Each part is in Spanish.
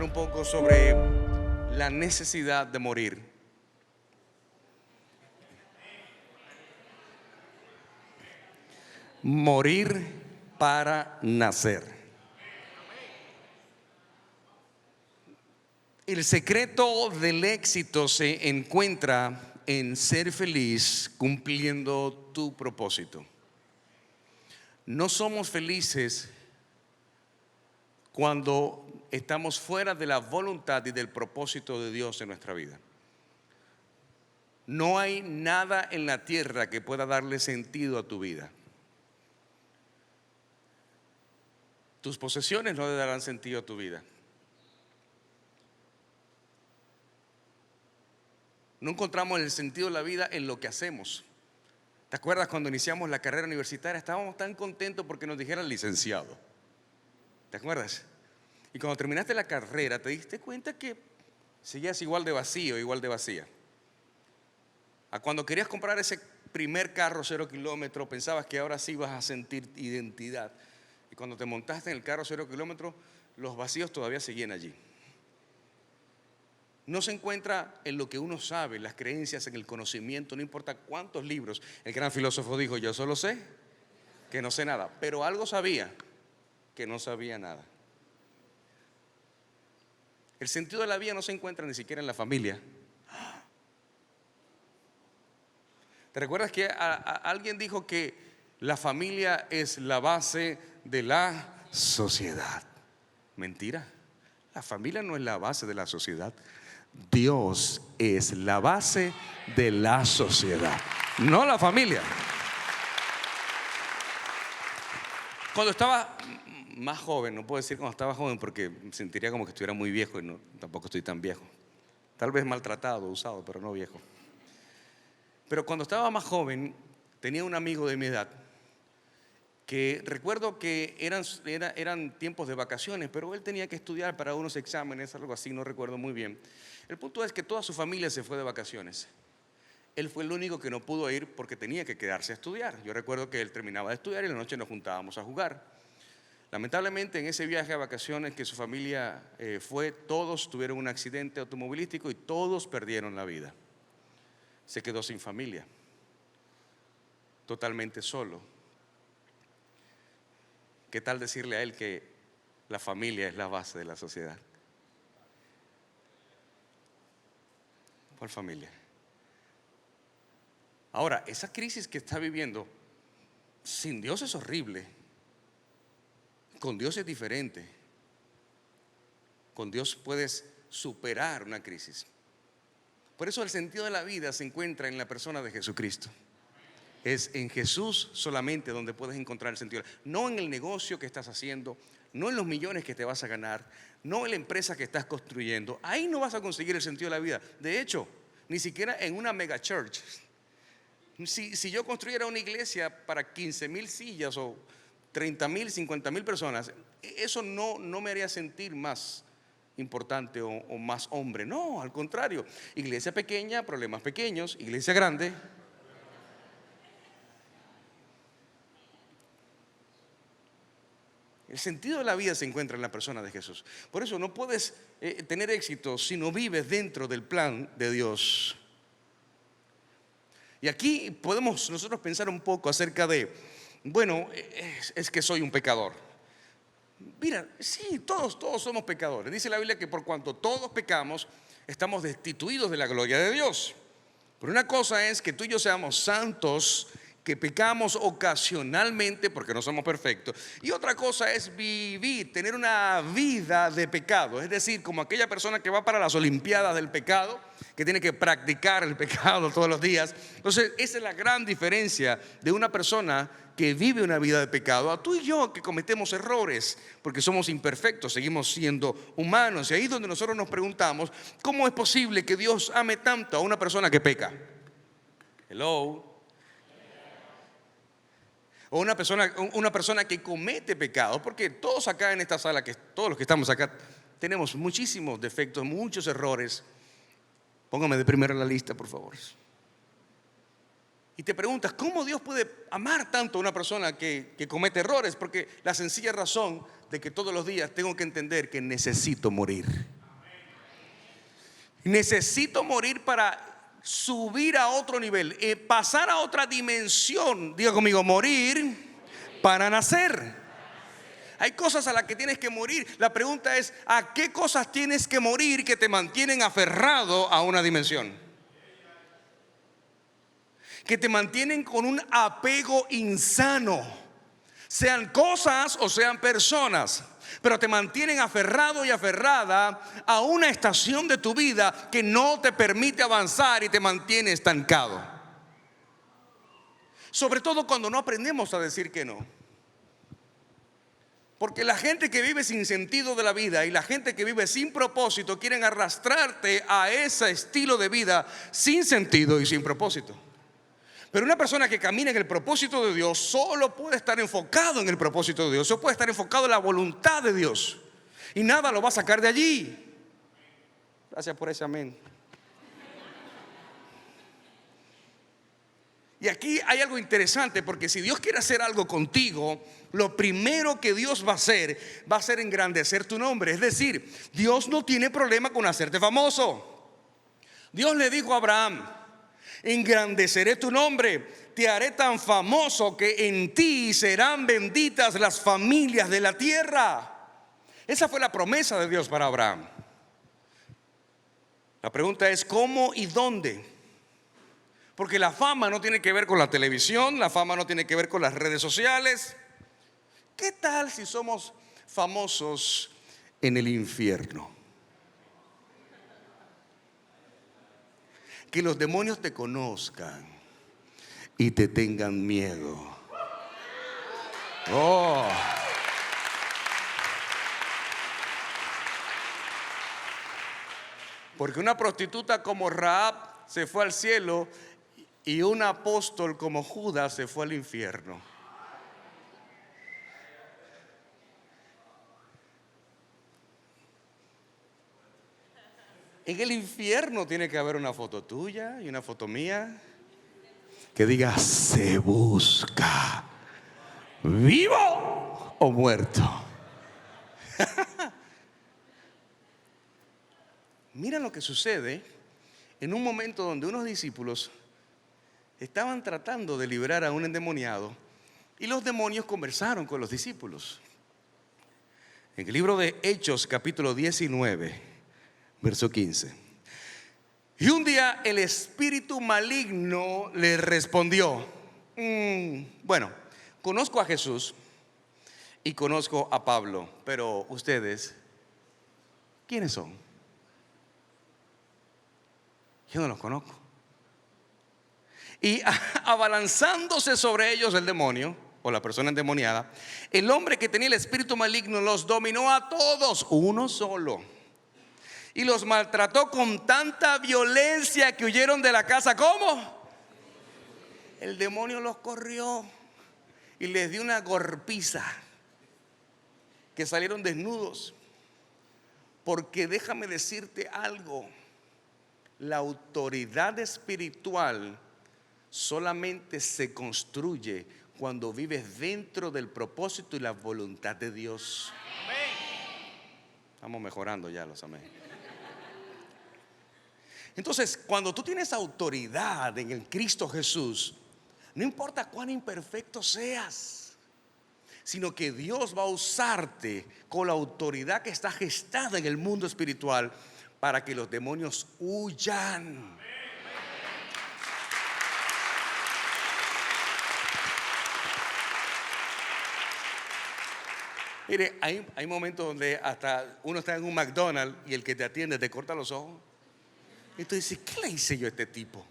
hablar un poco sobre la necesidad de morir. Morir para nacer. El secreto del éxito se encuentra en ser feliz cumpliendo tu propósito. No somos felices cuando estamos fuera de la voluntad y del propósito de Dios en nuestra vida. No hay nada en la tierra que pueda darle sentido a tu vida. Tus posesiones no le darán sentido a tu vida. No encontramos el sentido de la vida en lo que hacemos. ¿Te acuerdas cuando iniciamos la carrera universitaria? Estábamos tan contentos porque nos dijeran licenciado. ¿Te acuerdas? Y cuando terminaste la carrera te diste cuenta que seguías igual de vacío, igual de vacía. A cuando querías comprar ese primer carro 0 kilómetros, pensabas que ahora sí vas a sentir identidad. Y cuando te montaste en el carro 0 kilómetros, los vacíos todavía seguían allí. No se encuentra en lo que uno sabe, las creencias, en el conocimiento, no importa cuántos libros. El gran filósofo dijo: yo solo sé que no sé nada, pero algo sabía, que no sabía nada. El sentido de la vida no se encuentra ni siquiera en la familia. ¿Te recuerdas que alguien dijo que la familia es la base de la sociedad? Mentira. La familia no es la base de la sociedad. Dios es la base de la sociedad, no la familia. Cuando estaba más joven, no puedo decir cuando estaba joven porque me sentiría como que estuviera muy viejo y no, tampoco estoy tan viejo. Tal vez maltratado, usado, pero no viejo. Pero cuando estaba más joven, tenía un amigo de mi edad que recuerdo que eran tiempos de vacaciones, pero él tenía que estudiar para unos exámenes, algo así, no recuerdo muy bien. El punto es que toda su familia se fue de vacaciones. Él fue el único que no pudo ir porque tenía que quedarse a estudiar. Yo recuerdo que él terminaba de estudiar y en la noche nos juntábamos a jugar. Lamentablemente, en ese viaje a vacaciones que su familia fue, todos tuvieron un accidente automovilístico y todos perdieron la vida. Se quedó sin familia, totalmente solo. ¿Qué tal decirle a él que la familia es la base de la sociedad? ¿Cuál familia? Ahora, esa crisis que está viviendo, sin Dios es horrible. Con Dios es diferente. Con Dios puedes superar una crisis. Por eso el sentido de la vida se encuentra en la persona de Jesucristo. Es en Jesús solamente donde puedes encontrar el sentido. No en el negocio que estás haciendo, no en los millones que te vas a ganar, no en la empresa que estás construyendo. Ahí no vas a conseguir el sentido de la vida. De hecho, ni siquiera en una mega church. Si yo construyera una iglesia para 15,000 sillas o 30,000, 50,000 personas, eso no me haría sentir más importante o más hombre. No, al contrario. Iglesia pequeña, problemas pequeños. Iglesia grande. El sentido de la vida se encuentra en la persona de Jesús. Por eso no puedes tener éxito si no vives dentro del plan de Dios. Y aquí podemos nosotros pensar un poco acerca de, bueno, es que soy un pecador. Mira, sí, todos somos pecadores. Dice la Biblia que por cuanto todos pecamos, estamos destituidos de la gloria de Dios. Pero una cosa es que tú y yo seamos santos, que pecamos ocasionalmente porque no somos perfectos. Y otra cosa es vivir, tener una vida de pecado. Es decir, como aquella persona que va para las olimpiadas del pecado, que tiene que practicar el pecado todos los días. Entonces esa es la gran diferencia de una persona que vive una vida de pecado a tú y yo, que cometemos errores porque somos imperfectos, seguimos siendo humanos. Y ahí es donde nosotros nos preguntamos: ¿cómo es posible que Dios ame tanto a una persona que peca? Hello. O una persona que comete pecado, porque todos acá en esta sala, todos los que estamos acá, tenemos muchísimos defectos, muchos errores. Póngame de primero en la lista, por favor. Y te preguntas, ¿cómo Dios puede amar tanto a una persona que comete errores? Porque la sencilla razón de que todos los días tengo que entender que necesito morir. Necesito morir para subir a otro nivel, pasar a otra dimensión. Diga conmigo, morir para nacer. Hay cosas a las que tienes que morir. La pregunta es, ¿a qué cosas tienes que morir que te mantienen aferrado a una dimensión? Que te mantienen con un apego insano, sean cosas o sean personas, pero te mantienen aferrado y aferrada a una estación de tu vida que no te permite avanzar y te mantiene estancado. Sobre todo cuando no aprendemos a decir que no. Porque la gente que vive sin sentido de la vida y la gente que vive sin propósito quieren arrastrarte a ese estilo de vida sin sentido y sin propósito. Pero una persona que camina en el propósito de Dios solo puede estar enfocado en el propósito de Dios, solo puede estar enfocado en la voluntad de Dios, y nada lo va a sacar de allí. Gracias por ese amén. Y aquí hay algo interesante, porque si Dios quiere hacer algo contigo, lo primero que Dios va a ser engrandecer tu nombre. Es decir, Dios no tiene problema con hacerte famoso. Dios le dijo a Abraham: engrandeceré tu nombre, te haré tan famoso que en ti serán benditas las familias de la tierra. Esa fue la promesa de Dios para Abraham. La pregunta es ¿cómo y dónde? Porque la fama no tiene que ver con la televisión, la fama no tiene que ver con las redes sociales. ¿Qué tal si somos famosos en el infierno? Que los demonios te conozcan y te tengan miedo. Oh. Porque una prostituta como Rahab se fue al cielo y un apóstol como Judas se fue al infierno. En el infierno tiene que haber una foto tuya y una foto mía que diga: se busca vivo o muerto. Mira lo que sucede en un momento donde unos discípulos estaban tratando de librar a un endemoniado y los demonios conversaron con los discípulos. En el libro de Hechos, capítulo 19, verso 15. Y un día el espíritu maligno le respondió: bueno, conozco a Jesús y conozco a Pablo, pero ustedes, ¿quiénes son? Yo no los conozco. Y abalanzándose sobre ellos el demonio, o la persona endemoniada, el hombre que tenía el espíritu maligno los dominó a todos, uno solo, y los maltrató con tanta violencia que huyeron de la casa. ¿Cómo? El demonio los corrió y les dio una golpiza, que salieron desnudos. Porque déjame decirte algo: la autoridad espiritual solamente se construye cuando vives dentro del propósito y la voluntad de Dios. Estamos mejorando ya los amén. Entonces, cuando tú tienes autoridad en el Cristo Jesús, no importa cuán imperfecto seas, sino que Dios va a usarte con la autoridad que está gestada en el mundo espiritual para que los demonios huyan. Mire, hay momentos donde hasta uno está en un McDonald's y el que te atiende te corta los ojos. Y tú dices: ¿qué le hice yo a este tipo?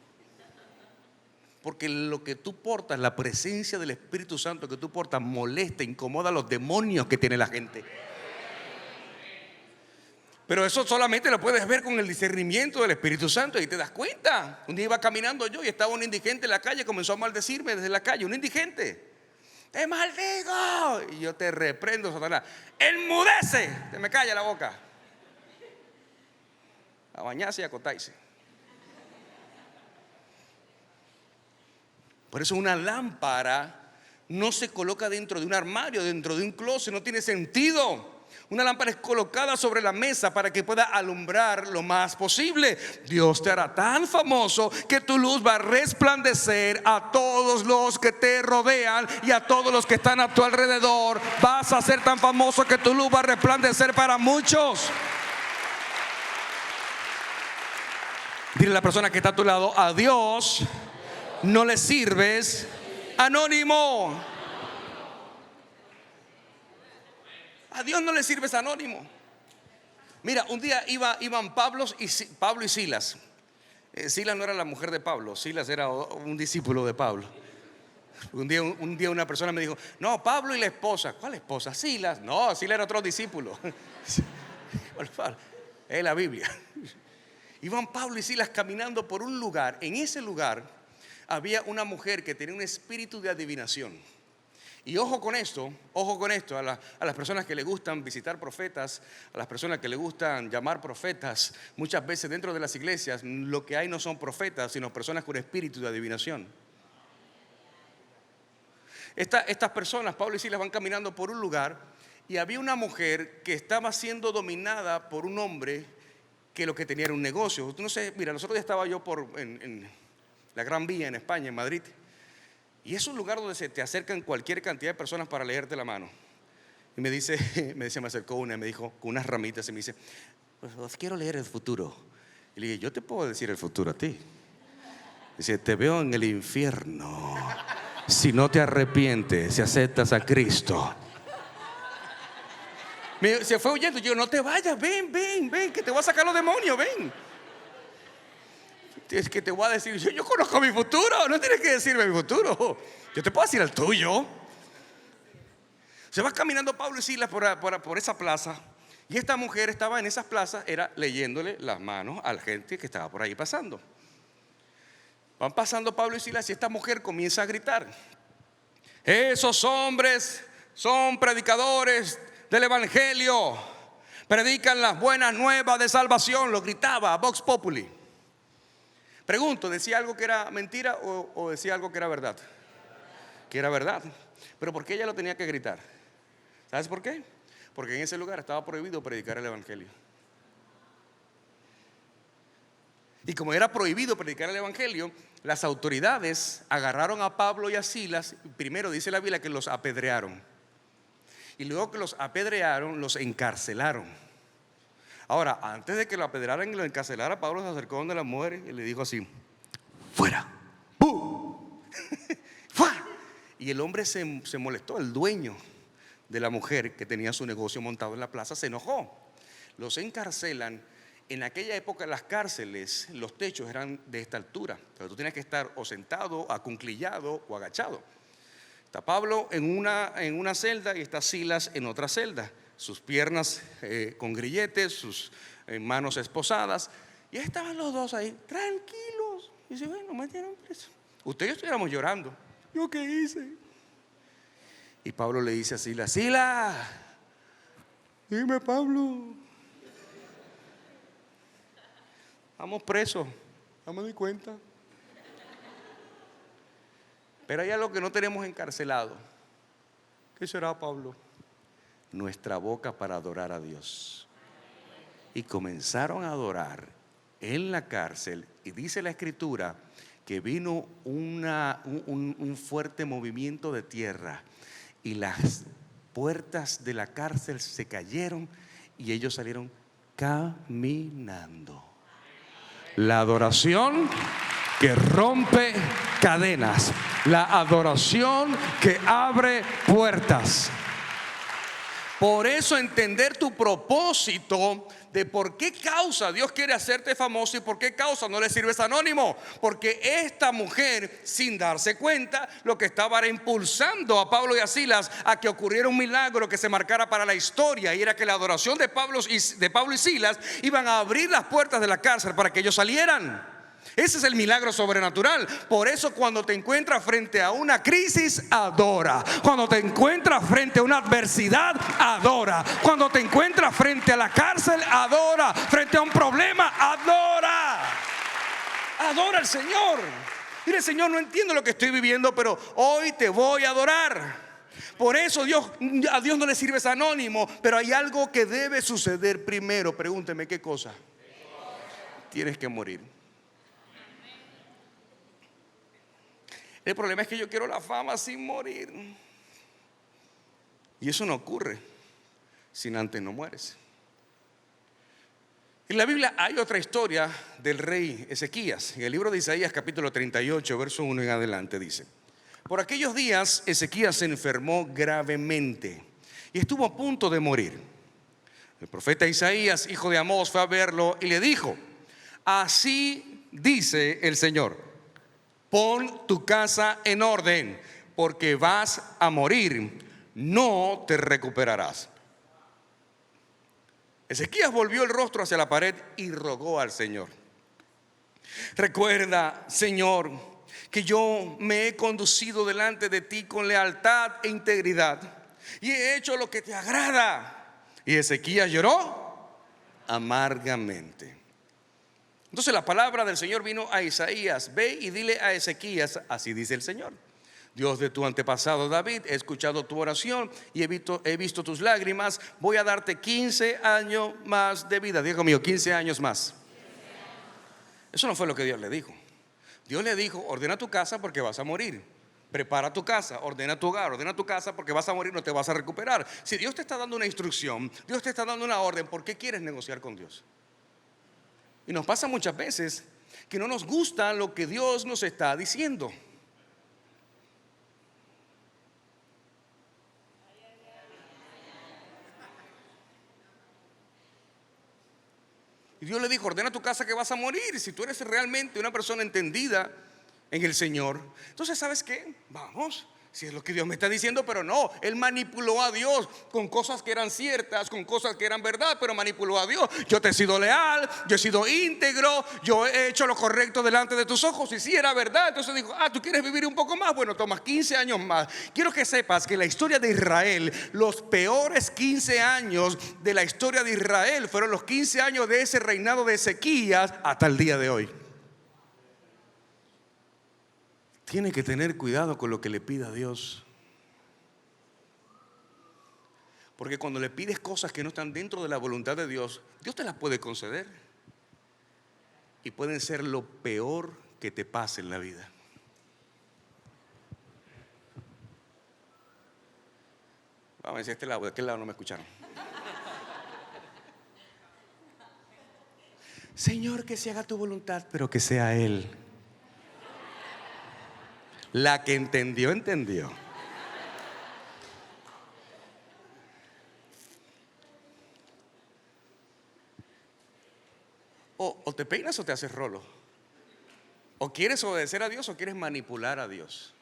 Porque lo que tú portas, la presencia del Espíritu Santo que tú portas, molesta, incomoda a los demonios que tiene la gente. Pero eso solamente lo puedes ver con el discernimiento del Espíritu Santo, y te das cuenta. Un día iba caminando yo y estaba un indigente en la calle, comenzó a maldecirme desde la calle. Un indigente: te maldigo. Y yo: te reprendo, Satanás. Enmudece, te me calla la boca. A bañarse y a acotarse. Por eso una lámpara no se coloca dentro de un armario, dentro de un closet. No tiene sentido. Una lámpara es colocada sobre la mesa para que pueda alumbrar lo más posible. Dios te hará tan famoso que tu luz va a resplandecer a todos los que te rodean y a todos los que están a tu alrededor. Vas a ser tan famoso que tu luz va a resplandecer para muchos. Dile a la persona que está a tu lado: a Dios no le sirves anónimo. A Dios no le sirves anónimo. Mira, un día iban Pablo y Silas. Silas no era la mujer de Pablo, Silas era un discípulo de Pablo. Un día una persona me dijo: no, Pablo y la esposa. ¿Cuál esposa? Silas. No, Silas era otro discípulo. Es la Biblia. Iban Pablo y Silas caminando por un lugar. En ese lugar había una mujer que tenía un espíritu de adivinación. Y ojo con esto, a las personas que le gustan visitar profetas, a las personas que le gustan llamar profetas. Muchas veces dentro de las iglesias lo que hay no son profetas, sino personas con espíritu de adivinación. Estas personas, Pablo y Silas, van caminando por un lugar y había una mujer que estaba siendo dominada por un hombre que lo que tenía era un negocio. No sé, mira, los otros días estaba yo en la Gran Vía en España, en Madrid. Y es un lugar donde se te acercan cualquier cantidad de personas para leerte la mano. Y me acercó una y me dijo con unas ramitas y me dice: pues os quiero leer el futuro. Y le dije: yo te puedo decir el futuro a ti. Dice: te veo en el infierno si no te arrepientes, si aceptas a Cristo. Se fue huyendo. Yo: no te vayas, ven, que te voy a sacar los demonios, ven. Es que te voy a decir, yo conozco mi futuro, no tienes que decirme mi futuro. Yo te puedo decir el tuyo. Se va caminando Pablo y Silas por esa plaza. Y esta mujer estaba en esas plazas, era leyéndole las manos a la gente que estaba por ahí pasando. Van pasando Pablo y Silas y esta mujer comienza a gritar: esos hombres son predicadores del evangelio, predican las buenas nuevas de salvación. Lo gritaba a Vox Populi. Pregunto, ¿decía algo que era mentira o decía algo que era verdad? Que era verdad. Pero ¿por qué ella lo tenía que gritar? ¿Sabes por qué? Porque en ese lugar estaba prohibido predicar el evangelio. Y como era prohibido predicar el evangelio, las autoridades agarraron a Pablo y a Silas. Primero dice la Biblia que los apedrearon. Y luego que los apedrearon, los encarcelaron. Ahora, antes de que lo apedrearan y lo encarcelaran, Pablo se acercó donde la mujer y le dijo así: fuera. Y el hombre se molestó. El dueño de la mujer que tenía su negocio montado en la plaza se enojó. Los encarcelan. En aquella época las cárceles, los techos eran de esta altura. Pero tú tenías que estar o sentado, acunclillado o agachado. Está Pablo en una celda y está Silas en otra celda. Sus piernas con grilletes, sus manos esposadas. Y ahí estaban los dos ahí, tranquilos. Y dice: bueno, me metieron preso. Usted y yo estuviéramos llorando. ¿Yo qué hice? Y Pablo le dice a Silas: Silas, dime, Pablo, vamos presos. No me di cuenta. Pero hay algo que no tenemos encarcelado. ¿Qué será, Pablo? Nuestra boca para adorar a Dios. Y comenzaron a adorar en la cárcel. Y dice la escritura que vino un fuerte movimiento de tierra y las puertas de la cárcel se cayeron y ellos salieron caminando. La adoración que rompe cadenas, la adoración que abre puertas. Por eso entender tu propósito de por qué causa Dios quiere hacerte famoso y por qué causa no le sirves anónimo. Porque esta mujer, sin darse cuenta, lo que estaba era impulsando a Pablo y a Silas a que ocurriera un milagro que se marcara para la historia. Y era que la adoración de Pablo y Silas iban a abrir las puertas de la cárcel para que ellos salieran. Ese es el milagro sobrenatural. Por eso cuando te encuentras frente a una crisis, adora. Cuando te encuentras frente a una adversidad, adora. Cuando te encuentras frente a la cárcel, adora. Frente a un problema, adora. Adora al Señor. Mire, Señor, no entiendo lo que estoy viviendo, pero hoy te voy a adorar. Por eso a Dios no le sirves anónimo, pero hay algo que debe suceder primero. Pregúnteme, ¿qué cosa? Tienes que morir. El problema es que yo quiero la fama sin morir. Y eso no ocurre si antes no mueres. En la Biblia hay otra historia del rey Ezequías. En el libro de Isaías capítulo 38, verso 1 en adelante dice: por aquellos días Ezequías se enfermó gravemente y estuvo a punto de morir. El profeta Isaías, hijo de Amós, fue a verlo y le dijo: así dice el Señor, pon tu casa en orden, porque vas a morir, no te recuperarás. Ezequías volvió el rostro hacia la pared y rogó al Señor: recuerda, Señor, que yo me he conducido delante de ti con lealtad e integridad y he hecho lo que te agrada. Y Ezequías lloró amargamente. Entonces la palabra del Señor vino a Isaías: ve y dile a Ezequías, así dice el Señor, Dios de tu antepasado David, he escuchado tu oración y he visto tus lágrimas. Voy a darte 15 años más de vida. Dios mío, 15 años más. Eso no fue lo que Dios le dijo. Dios le dijo: ordena tu casa porque vas a morir. Prepara tu casa, ordena tu hogar, ordena tu casa porque vas a morir, no te vas a recuperar. Si Dios te está dando una instrucción, Dios te está dando una orden, ¿por qué quieres negociar con Dios? Y nos pasa muchas veces que no nos gusta lo que Dios nos está diciendo. Y Dios le dijo: ordena tu casa que vas a morir. Si tú eres realmente una persona entendida en el Señor, entonces ¿sabes qué? Vamos, si es lo que Dios me está diciendo. Pero no, él manipuló a Dios con cosas que eran ciertas, con cosas que eran verdad, pero manipuló a Dios. Yo te he sido leal, yo he sido íntegro, yo he hecho lo correcto delante de tus ojos. Y si era verdad, entonces dijo: tú quieres vivir un poco más, bueno, tomas 15 años más. Quiero que sepas que la historia de Israel, los peores 15 años de la historia de Israel fueron los 15 años de ese reinado de Ezequías hasta el día de hoy. Tiene que tener cuidado con lo que le pida a Dios, porque cuando le pides cosas que no están dentro de la voluntad de Dios, Dios te las puede conceder y pueden ser lo peor que te pase en la vida. Vamos a ver si este lado, de aquel lado no me escucharon. Señor, que se haga tu voluntad, pero que sea Él. La que entendió, entendió. O te peinas o te haces rolo. O quieres obedecer a Dios o quieres manipular a Dios.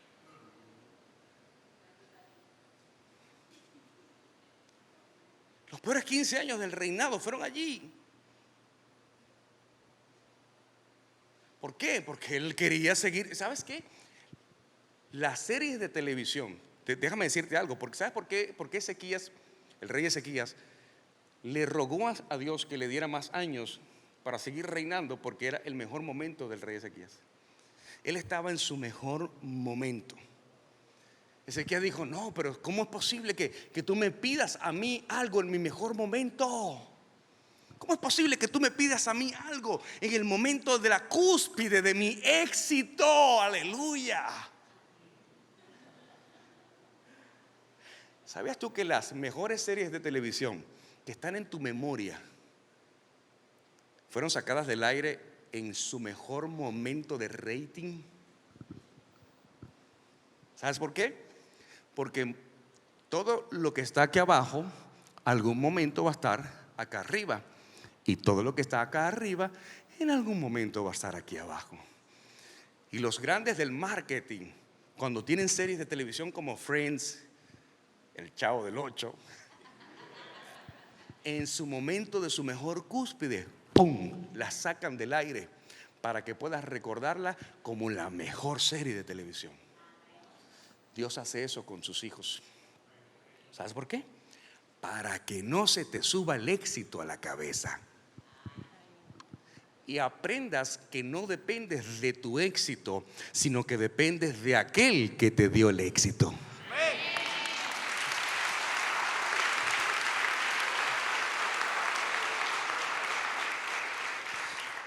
Los peores 15 años del reinado fueron allí. ¿Por qué? Porque él quería seguir. ¿Sabes qué? Las series de televisión, déjame decirte algo, porque ¿sabes por qué? Porque Ezequías, el rey Ezequías, le rogó a Dios que le diera más años para seguir reinando, porque era el mejor momento del rey Ezequías. Él estaba en su mejor momento. Ezequías dijo: no, pero ¿cómo es posible que tú me pidas a mí algo en mi mejor momento? ¿Cómo es posible que tú me pidas a mí algo en el momento de la cúspide de mi éxito? Aleluya. ¿Sabías tú que las mejores series de televisión que están en tu memoria fueron sacadas del aire en su mejor momento de rating? ¿Sabes por qué? Porque todo lo que está aquí abajo, algún momento va a estar acá arriba. Y todo lo que está acá arriba, en algún momento va a estar aquí abajo. Y los grandes del marketing, cuando tienen series de televisión como Friends, El Chavo del Ocho, en su momento de su mejor cúspide, ¡pum!, la sacan del aire para que puedas recordarla como la mejor serie de televisión. Dios hace eso con sus hijos. ¿Sabes por qué? Para que no se te suba el éxito a la cabeza y aprendas que no dependes de tu éxito, sino que dependes de aquel que te dio el éxito.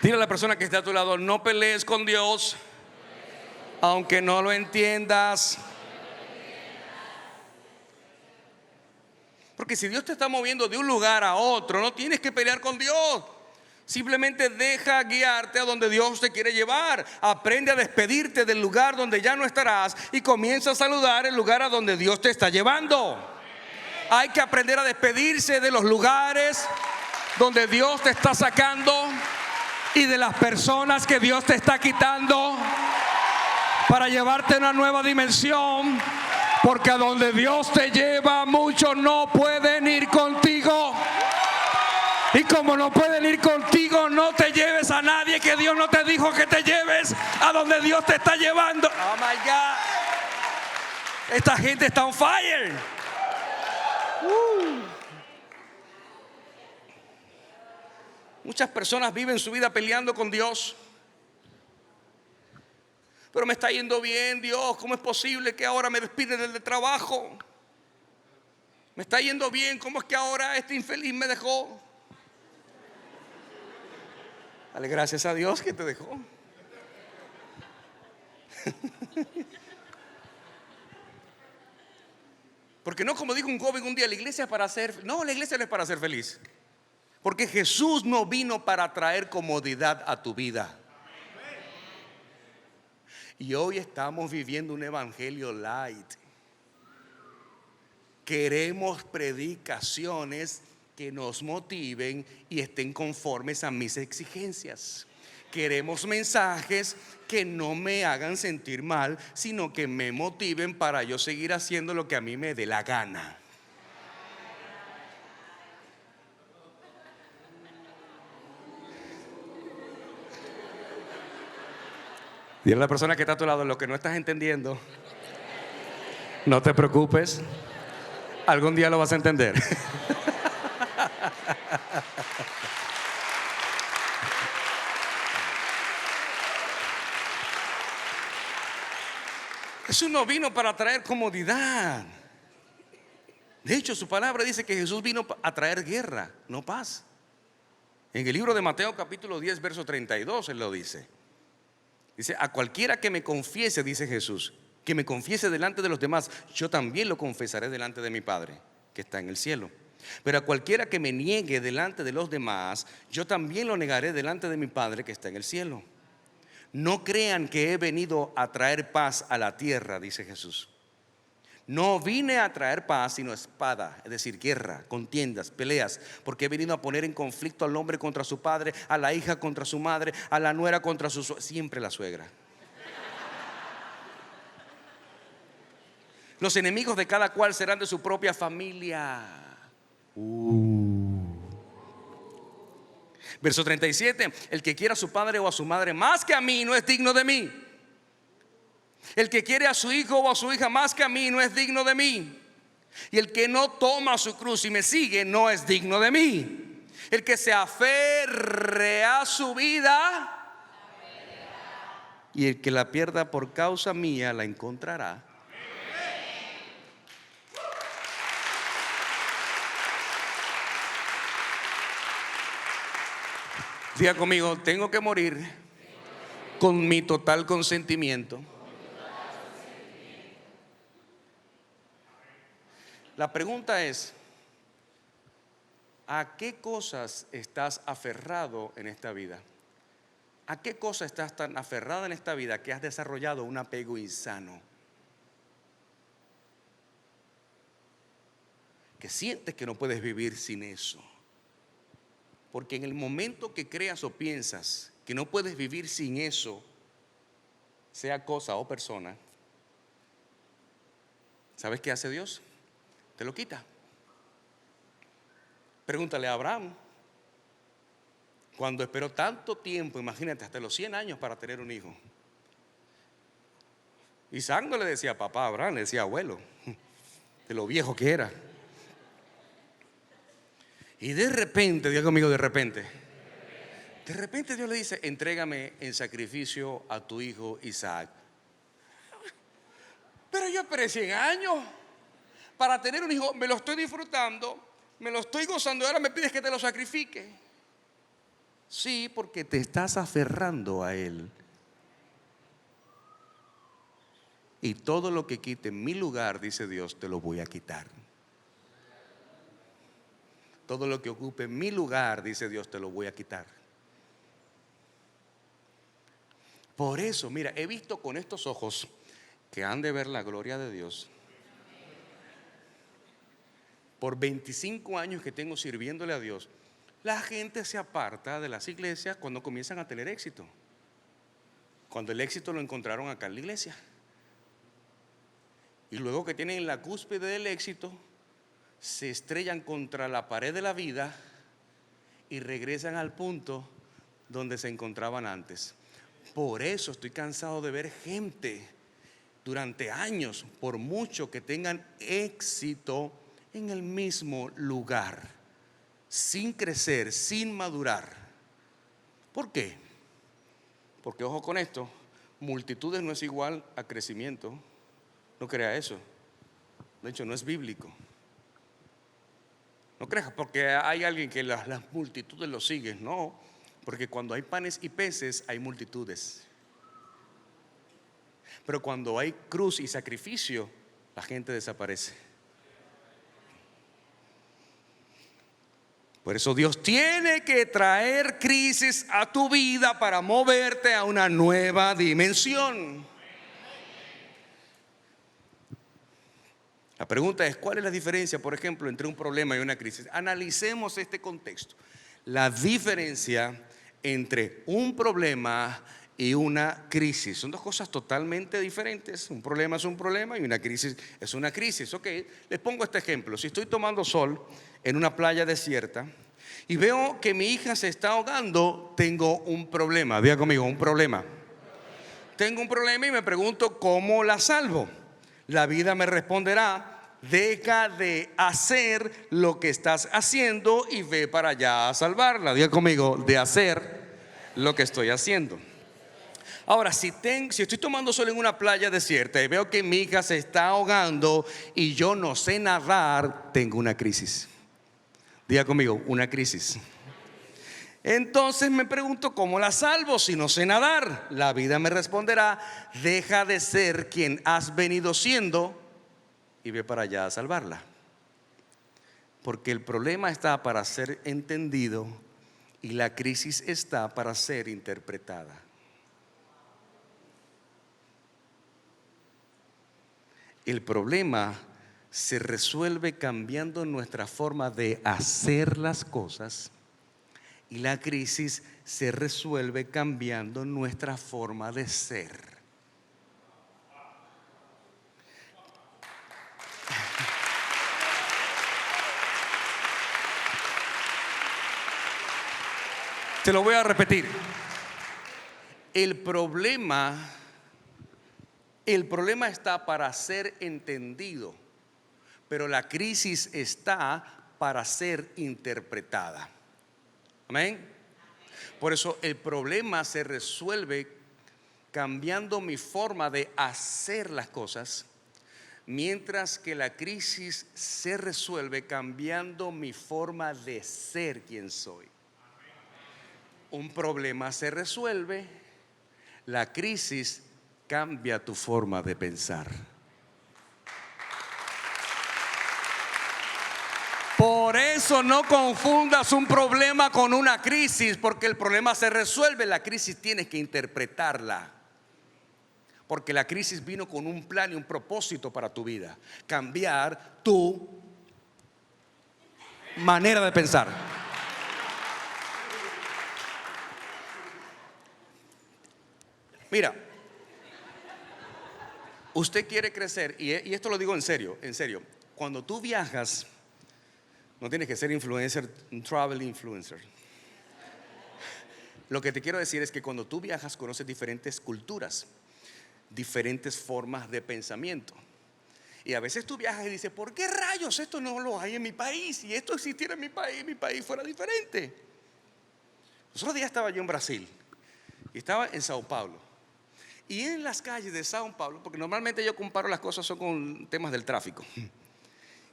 Dile a la persona que está a tu lado: no pelees con Dios, aunque no lo entiendas. Porque si Dios te está moviendo de un lugar a otro, no tienes que pelear con Dios. Simplemente deja guiarte a donde Dios te quiere llevar. Aprende a despedirte del lugar donde ya no estarás y comienza a saludar el lugar a donde Dios te está llevando. Hay que aprender a despedirse de los lugares donde Dios te está sacando y de las personas que Dios te está quitando para llevarte a una nueva dimensión. Porque a donde Dios te lleva, muchos no pueden ir contigo. Y como no pueden ir contigo, no te lleves a nadie que Dios no te dijo que te lleves a donde Dios te está llevando. Oh my God. Esta gente está on fire. Muchas personas viven su vida peleando con Dios. Pero me está yendo bien, Dios. ¿Cómo es posible que ahora me despiden del trabajo? Me está yendo bien. ¿Cómo es que ahora este infeliz me dejó? Dale gracias a Dios que te dejó. Porque no, como dijo un joven un día, la iglesia es para ser... No, la iglesia no es para ser feliz. Porque Jesús no vino para traer comodidad a tu vida. Y hoy estamos viviendo un evangelio light. Queremos predicaciones que nos motiven y estén conformes a mis exigencias. Queremos mensajes que no me hagan sentir mal, sino que me motiven para yo seguir haciendo lo que a mí me dé la gana. Dile a la persona que está a tu lado: lo que no estás entendiendo, no te preocupes, algún día lo vas a entender. Jesús no vino para traer comodidad. De hecho, su palabra dice que Jesús vino a traer guerra, no paz. En el libro de Mateo capítulo 10 verso 32 él lo dice. Dice: a cualquiera que me confiese, dice Jesús, que me confiese delante de los demás, yo también lo confesaré delante de mi Padre que está en el cielo. Pero a cualquiera que me niegue delante de los demás, yo también lo negaré delante de mi Padre que está en el cielo. No crean que he venido a traer paz a la tierra, dice Jesús. No vine a traer paz, sino espada, es decir, guerra, contiendas, peleas. Porque he venido a poner en conflicto al hombre contra su padre, a la hija contra su madre, a la nuera contra su suegra, siempre la suegra. Los enemigos de cada cual serán de su propia familia. Verso 37: el que quiera a su padre o a su madre más que a mí no es digno de mí. El que quiere a su hijo o a su hija más que a mí no es digno de mí. Y el que no toma su cruz y me sigue no es digno de mí. El que se aferre a su vida y el que la pierda por causa mía la encontrará. Diga conmigo: tengo que morir con mi total consentimiento. La pregunta es: ¿a qué cosas estás aferrado en esta vida? ¿A qué cosa estás tan aferrada en esta vida que has desarrollado un apego insano? Que sientes que no puedes vivir sin eso. Porque en el momento que creas o piensas que no puedes vivir sin eso, sea cosa o persona, ¿sabes qué hace Dios? Te lo quita. Pregúntale a Abraham. Cuando esperó tanto tiempo, imagínate, hasta los 100 años para tener un hijo. Isaac no le decía papá a Abraham, le decía abuelo, de lo viejo que era. Y de repente, diga conmigo, de repente Dios le dice: entrégame en sacrificio a tu hijo Isaac. Pero yo esperé 100 años para tener un hijo, me lo estoy disfrutando, me lo estoy gozando, y ahora me pides que te lo sacrifique. Sí, porque te estás aferrando a Él. Y todo lo que quite mi lugar, dice Dios, te lo voy a quitar. Todo lo que ocupe mi lugar, dice Dios, te lo voy a quitar. Por eso, mira, he visto con estos ojos que han de ver la gloria de Dios. Por 25 años que tengo sirviéndole a Dios, la gente se aparta de las iglesias cuando comienzan a tener éxito. Cuando el éxito lo encontraron acá en la iglesia. Y luego que tienen la cúspide del éxito, se estrellan contra la pared de la vida y regresan al punto donde se encontraban antes. Por eso estoy cansado de ver gente durante años, por mucho que tengan éxito, en el mismo lugar, sin crecer, sin madurar. ¿Por qué? Porque ojo con esto, multitudes no es igual a crecimiento. No crea eso. De hecho, no es bíblico. No creas porque hay alguien que las multitudes lo siguen. No, porque cuando hay panes y peces hay multitudes. Pero cuando hay cruz y sacrificio, la gente desaparece. Por eso Dios tiene que traer crisis a tu vida para moverte a una nueva dimensión. La pregunta es, ¿cuál es la diferencia, por ejemplo, entre un problema y una crisis? Analicemos este contexto. La diferencia entre un problema y una crisis son dos cosas totalmente diferentes. Un problema es un problema y una crisis es una crisis. Ok, les pongo este ejemplo. Si estoy tomando sol en una playa desierta y veo que mi hija se está ahogando, tengo un problema. Diga conmigo, un problema. Tengo un problema y me pregunto, ¿cómo la salvo? La vida me responderá, deja de hacer lo que estás haciendo y ve para allá a salvarla. Diga conmigo, de hacer lo que estoy haciendo. Ahora, si estoy tomando sol en una playa desierta y veo que mi hija se está ahogando y yo no sé nadar, tengo una crisis. Diga conmigo, una crisis. Entonces me pregunto, ¿cómo la salvo si no sé nadar? La vida me responderá, deja de ser quien has venido siendo y ve para allá a salvarla. Porque el problema está para ser entendido y la crisis está para ser interpretada. El problema se resuelve cambiando nuestra forma de hacer las cosas y la crisis se resuelve cambiando nuestra forma de ser. Te lo voy a repetir. El problema está para ser entendido, pero la crisis está para ser interpretada. Amén. Por eso el problema se resuelve cambiando mi forma de hacer las cosas, mientras que la crisis se resuelve cambiando mi forma de ser quien soy. Un problema se resuelve, la crisis cambia tu forma de pensar. Por eso no confundas un problema con una crisis, porque el problema se resuelve, la crisis tienes que interpretarla. Porque la crisis vino con un plan y un propósito para tu vida, cambiar tu manera de pensar. Mira, usted quiere crecer, y esto lo digo en serio, cuando tú viajas, no tienes que ser influencer, travel influencer. Lo que te quiero decir es que cuando tú viajas conoces diferentes culturas, diferentes formas de pensamiento. Y a veces tú viajas y dices, ¿por qué rayos esto no lo hay en mi país? Si esto existiera en mi país fuera diferente. Los otros días estaba yo en Brasil y estaba en Sao Paulo. Y en las calles de Sao Paulo, porque normalmente yo comparo las cosas son con temas del tráfico.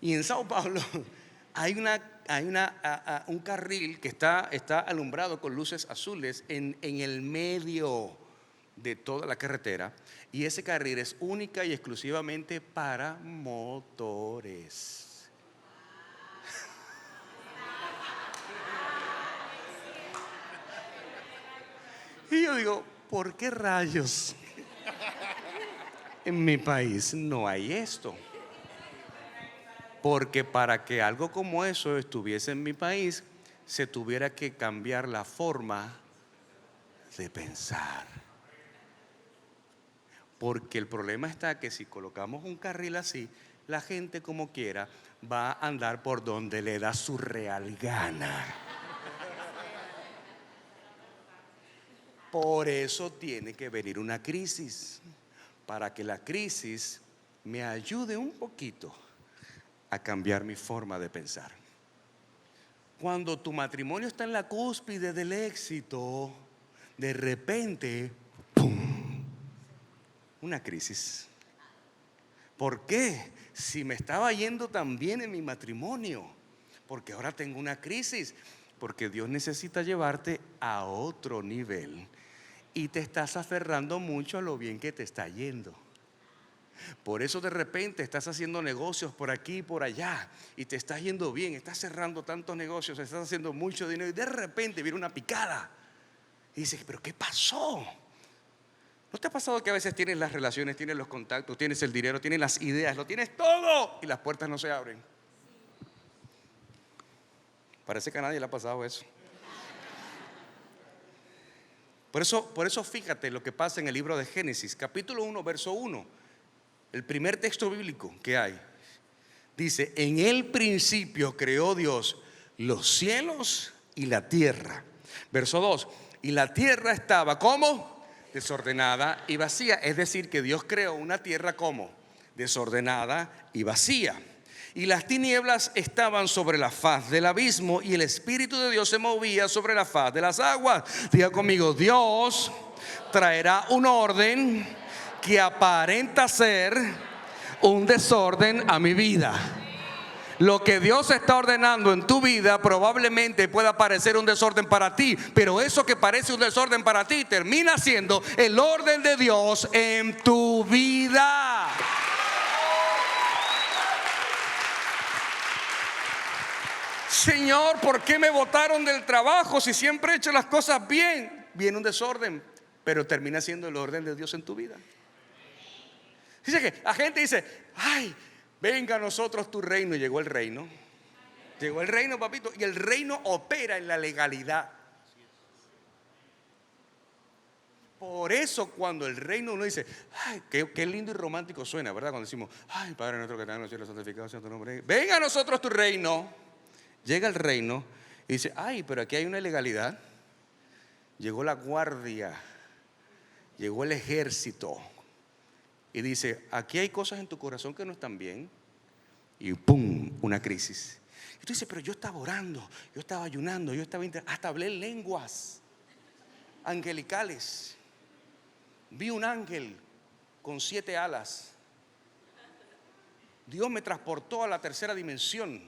Y en Sao Paulo un carril que está alumbrado con luces azules en el medio de toda la carretera, y ese carril es única y exclusivamente para motores. Y yo digo, ¿por qué rayos en mi país no hay esto? Porque para que algo como eso estuviese en mi país, se tuviera que cambiar la forma de pensar. Porque el problema está que si colocamos un carril así, la gente como quiera va a andar por donde le da su real gana. Por eso tiene que venir una crisis, para que la crisis me ayude un poquito a cambiar mi forma de pensar. Cuando tu matrimonio está en la cúspide del éxito, de repente, ¡pum!, una crisis. ¿Por qué? Si me estaba yendo tan bien en mi matrimonio, porque ahora tengo una crisis, porque Dios necesita llevarte a otro nivel y te estás aferrando mucho a lo bien que te está yendo. Por eso de repente estás haciendo negocios por aquí y por allá y te estás yendo bien, estás cerrando tantos negocios, estás haciendo mucho dinero y de repente viene una picada y dices, ¿pero qué pasó? ¿No te ha pasado que a veces tienes las relaciones, tienes los contactos, tienes el dinero, tienes las ideas, lo tienes todo y las puertas no se abren? Parece que a nadie le ha pasado eso. Por eso fíjate lo que pasa en el libro de Génesis, capítulo 1, verso 1. El primer texto bíblico que hay. Dice, en el principio creó Dios los cielos y la tierra. Verso 2, y la tierra estaba, ¿cómo? Desordenada y vacía. Es decir, que Dios creó una tierra, ¿cómo? Desordenada y vacía. Y las tinieblas estaban sobre la faz del abismo y el Espíritu de Dios se movía sobre la faz de las aguas. Diga conmigo, Dios traerá un orden que aparenta ser un desorden a mi vida. Lo que Dios está ordenando en tu vida probablemente pueda parecer un desorden para ti, pero eso que parece un desorden para ti termina siendo el orden de Dios en tu vida. Señor, ¿por qué me botaron del trabajo si siempre he hecho las cosas bien? Viene un desorden, pero termina siendo el orden de Dios en tu vida. Dice que la gente dice, ay, venga a nosotros tu reino. Y llegó el reino. Llegó el reino, papito. Y el reino opera en la legalidad. Por eso cuando el reino uno dice, ay, qué lindo y romántico suena, ¿verdad? Cuando decimos, ay, Padre nuestro que estás en los cielos, santificado sea tu nombre. Venga a nosotros tu reino. Llega el reino y dice, ay, pero aquí hay una ilegalidad. Llegó la guardia. Llegó el ejército. Y dice, aquí hay cosas en tu corazón que no están bien. Y ¡pum!, una crisis. Y tú dices, pero yo estaba orando, yo estaba ayunando, hasta hablé lenguas angelicales. Vi un ángel con 7 alas. Dios me transportó a la tercera dimensión.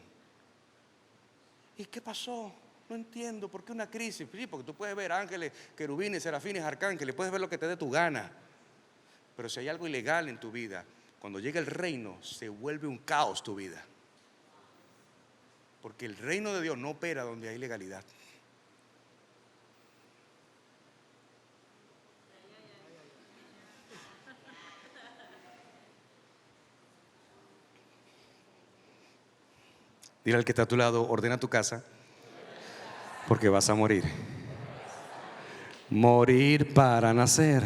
¿Y qué pasó? No entiendo, ¿por qué una crisis? Sí, porque tú puedes ver ángeles, querubines, serafines, arcángeles, puedes ver lo que te dé tu gana. Pero si hay algo ilegal en tu vida, cuando llega el reino, se vuelve un caos tu vida. Porque el reino de Dios no opera donde hay legalidad. Dile al que está a tu lado, ordena tu casa, porque vas a morir. Morir para nacer.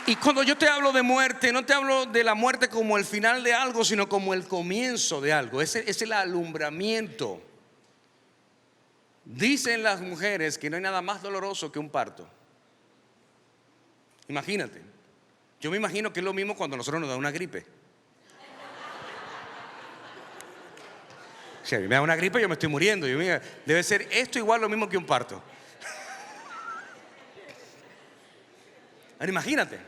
Y cuando yo te hablo de muerte, no te hablo de la muerte como el final de algo, sino como el comienzo de algo. Es el alumbramiento. Dicen las mujeres que no hay nada más doloroso que un parto. Imagínate. Yo me imagino que es lo mismo cuando a nosotros nos da una gripe. Si a mí me da una gripe, yo me estoy muriendo. Debe ser esto igual lo mismo que un parto. Ahora imagínate,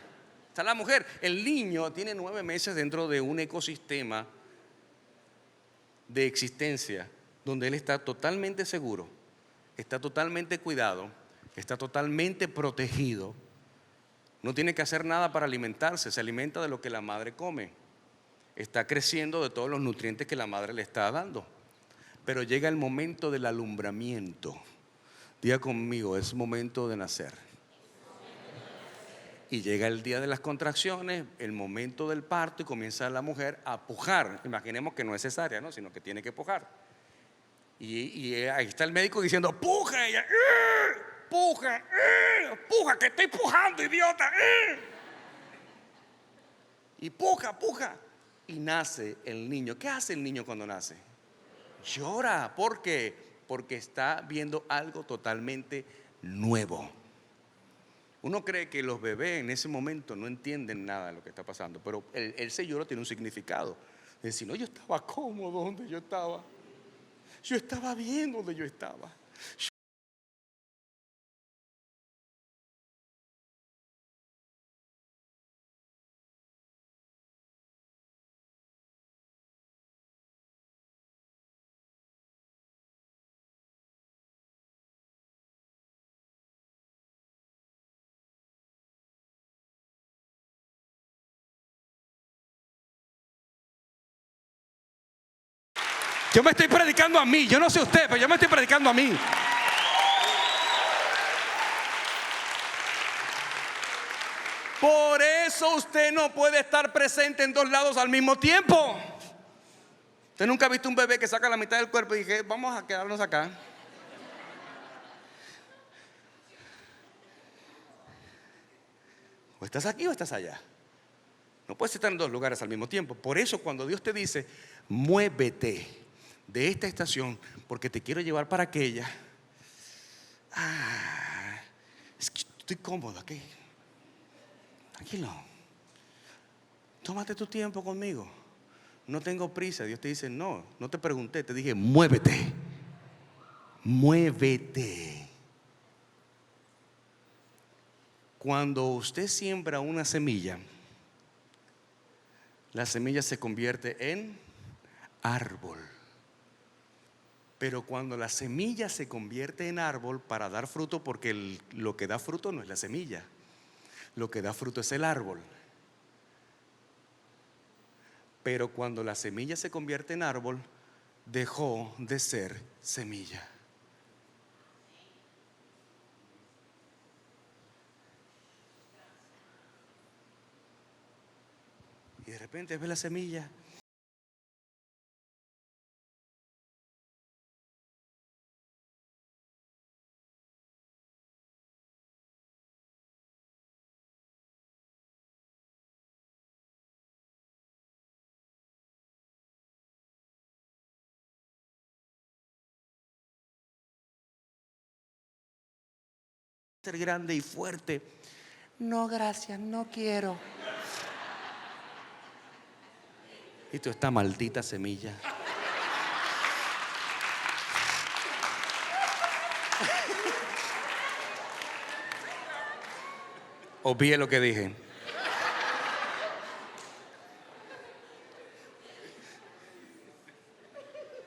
está la mujer, el niño tiene 9 meses dentro de un ecosistema de existencia donde él está totalmente seguro, está totalmente cuidado, está totalmente protegido. No tiene que hacer nada para alimentarse, se alimenta de lo que la madre come. Está creciendo de todos los nutrientes que la madre le está dando. Pero llega el momento del alumbramiento. Diga conmigo, es momento de nacer. Y llega el día de las contracciones, el momento del parto, y comienza la mujer a pujar. Imaginemos que no es cesárea, ¿no? Sino que tiene que pujar. Y ahí está el médico diciendo, puja, ella, puja, puja, que estoy pujando, idiota. Y puja, puja. Y nace el niño. ¿Qué hace el niño cuando nace? Llora. ¿Por qué? Porque está viendo algo totalmente nuevo. Uno cree que los bebés en ese momento no entienden nada de lo que está pasando, pero ese lloro tiene un significado. Es decir, no, yo estaba cómodo donde yo estaba. Yo estaba bien donde yo estaba. Yo me estoy predicando a mí, yo no sé usted, pero yo me estoy predicando a mí. Por eso usted no puede estar presente en 2 lados al mismo tiempo. Usted nunca ha visto un bebé que saca la mitad del cuerpo y dije, vamos a quedarnos acá. O estás aquí o estás allá. No puedes estar en 2 lugares al mismo tiempo. Por eso cuando Dios te dice, muévete de esta estación porque te quiero llevar para aquella. Es que estoy cómodo aquí. Tranquilo. Tómate tu tiempo conmigo. No tengo prisa. Dios te dice, no te pregunté, te dije, muévete. Muévete. Cuando usted siembra una semilla, la semilla se convierte en árbol. Pero cuando la semilla se convierte en árbol para dar fruto, porque lo que da fruto no es la semilla, lo que da fruto es el árbol. Pero cuando la semilla se convierte en árbol, dejó de ser semilla. Y de repente ves la semilla. Ser grande y fuerte. No, gracias, no quiero. Y tú, esta maldita semilla. Obvié lo que dije.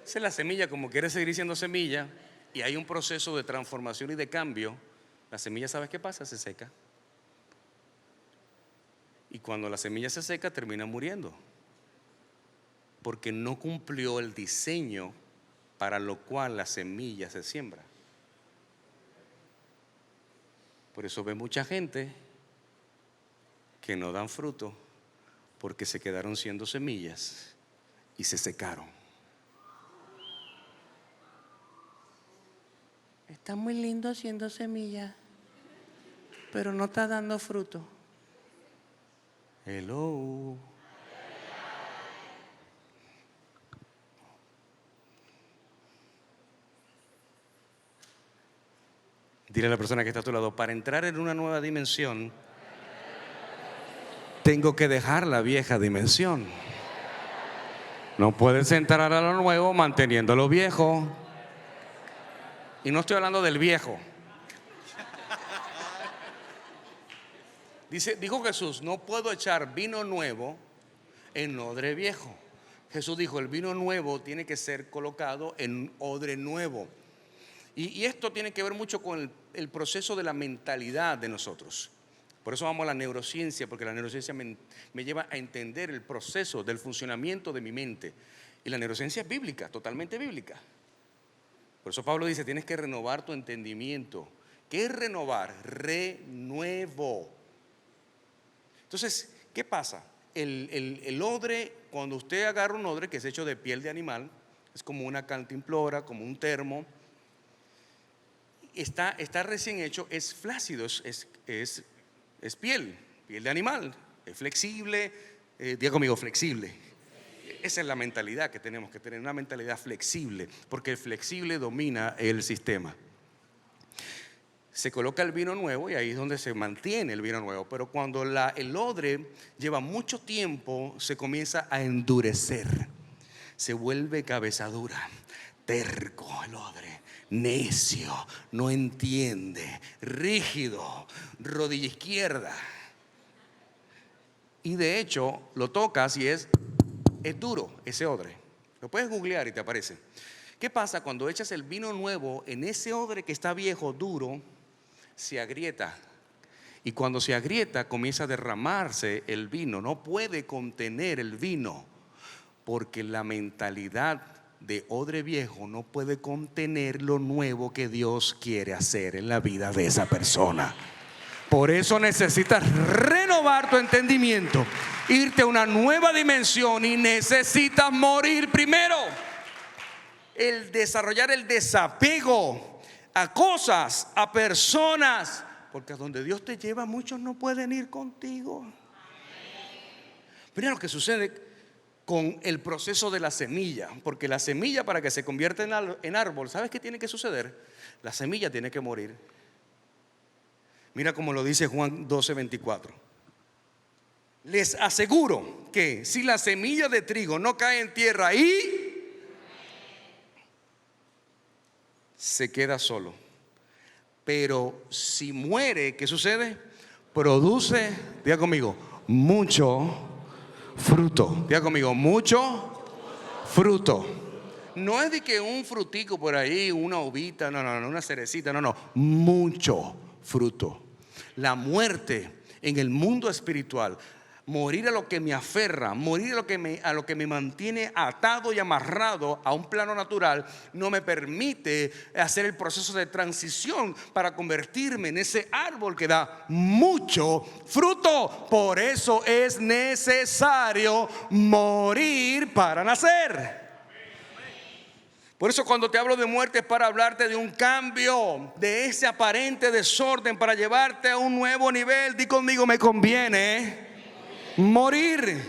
Esa es la semilla, como quiere seguir siendo semilla, y hay un proceso de transformación y de cambio. La semilla, ¿sabes qué pasa? Se seca. Y cuando la semilla se seca, termina muriendo. Porque no cumplió el diseño para lo cual la semilla se siembra. Por eso ve mucha gente que no dan fruto porque se quedaron siendo semillas y se secaron. Está muy lindo siendo semilla, pero no está dando fruto. Hello. Dile a la persona que está a tu lado, para entrar en una nueva dimensión, tengo que dejar la vieja dimensión. No puedes entrar a lo nuevo manteniendo lo viejo. Y no estoy hablando del viejo. Dijo Jesús, no puedo echar vino nuevo en odre viejo. Jesús dijo, el vino nuevo tiene que ser colocado en odre nuevo. Y esto tiene que ver mucho con el proceso de la mentalidad de nosotros. Por eso vamos a la neurociencia, porque la neurociencia me lleva a entender el proceso del funcionamiento de mi mente. Y la neurociencia es bíblica, totalmente bíblica. Por eso Pablo dice, tienes que renovar tu entendimiento. ¿Qué es renovar? Renuevo. Entonces, ¿qué pasa? El odre, cuando usted agarra un odre que es hecho de piel de animal, es como una cantimplora, como un termo, está recién hecho, es flácido, es piel de animal, es flexible, diga conmigo, flexible. Esa es la mentalidad que tenemos que tener, una mentalidad flexible, porque el flexible domina el sistema. Se coloca el vino nuevo y ahí es donde se mantiene el vino nuevo. Pero cuando el odre lleva mucho tiempo, se comienza a endurecer, se vuelve cabeza dura, terco el odre, necio, no entiende, rígido, rodilla izquierda. Y de hecho lo tocas y es duro ese odre. Lo puedes googlear y te aparece. ¿Qué pasa cuando echas el vino nuevo en ese odre que está viejo, duro? Se agrieta, y cuando se agrieta comienza a derramarse el vino. No puede contener el vino, porque la mentalidad de odre viejo no puede contener lo nuevo que Dios quiere hacer en la vida de esa persona. Por eso necesitas renovar tu entendimiento, irte a una nueva dimensión, y necesitas morir primero. El desarrollar el desapego a cosas, a personas, porque a donde Dios te lleva muchos no pueden ir contigo. Mira lo que sucede con el proceso de la semilla, porque la semilla, para que se convierta en árbol, ¿sabes qué tiene que suceder? La semilla tiene que morir. Mira cómo lo dice Juan 12:24. Les aseguro que si la semilla de trigo no cae en tierra y se queda solo, pero si muere, ¿qué sucede? Produce, diga conmigo, mucho fruto. Diga conmigo, mucho fruto. No es de que un frutico por ahí, una uvita, no, una cerecita, no, mucho fruto. La muerte en el mundo espiritual, morir a lo que me aferra, morir a lo que me mantiene atado y amarrado a un plano natural, no me permite hacer el proceso de transición para convertirme en ese árbol que da mucho fruto. Por eso es necesario morir para nacer. Por eso cuando te hablo de muerte es para hablarte de un cambio, de ese aparente desorden, para llevarte a un nuevo nivel. Di conmigo, me conviene morir.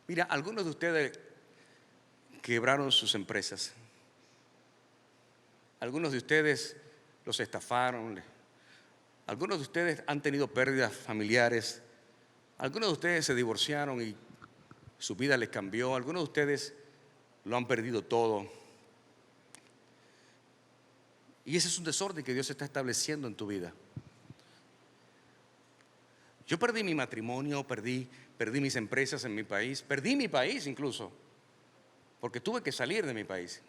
Mira, algunos de ustedes quebraron sus empresas. Algunos de ustedes los estafaron. Algunos de ustedes han tenido pérdidas familiares. Algunos de ustedes se divorciaron y su vida les cambió. Algunos de ustedes lo han perdido todo. Y ese es un desorden que Dios está estableciendo en tu vida. Yo perdí mi matrimonio, perdí mis empresas en mi país, perdí mi país incluso, porque tuve que salir de mi país.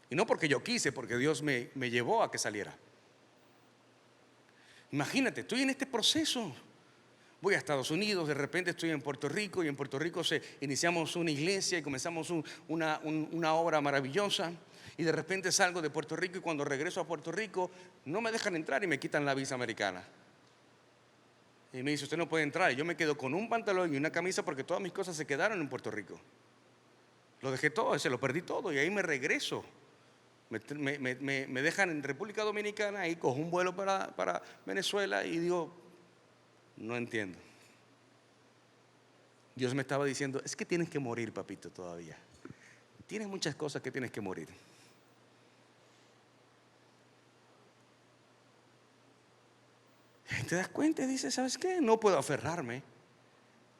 Y no porque yo quise, porque Dios me llevó a que saliera. Imagínate, estoy en este proceso. Voy a Estados Unidos, de repente estoy en Puerto Rico, y en Puerto Rico iniciamos una iglesia y comenzamos una obra maravillosa. Y de repente salgo de Puerto Rico, y cuando regreso a Puerto Rico no me dejan entrar y me quitan la visa americana. Y me dice, usted no puede entrar. Y yo me quedo con un pantalón y una camisa, porque todas mis cosas se quedaron en Puerto Rico. Lo dejé todo, se lo perdí todo, y ahí me regreso. Me dejan en República Dominicana, y cojo un vuelo para Venezuela, y digo, no entiendo. Dios me estaba diciendo, es que tienes que morir, papito, todavía. Tienes muchas cosas que tienes que morir. ¿Te das cuenta? Y dices, ¿sabes qué? No puedo aferrarme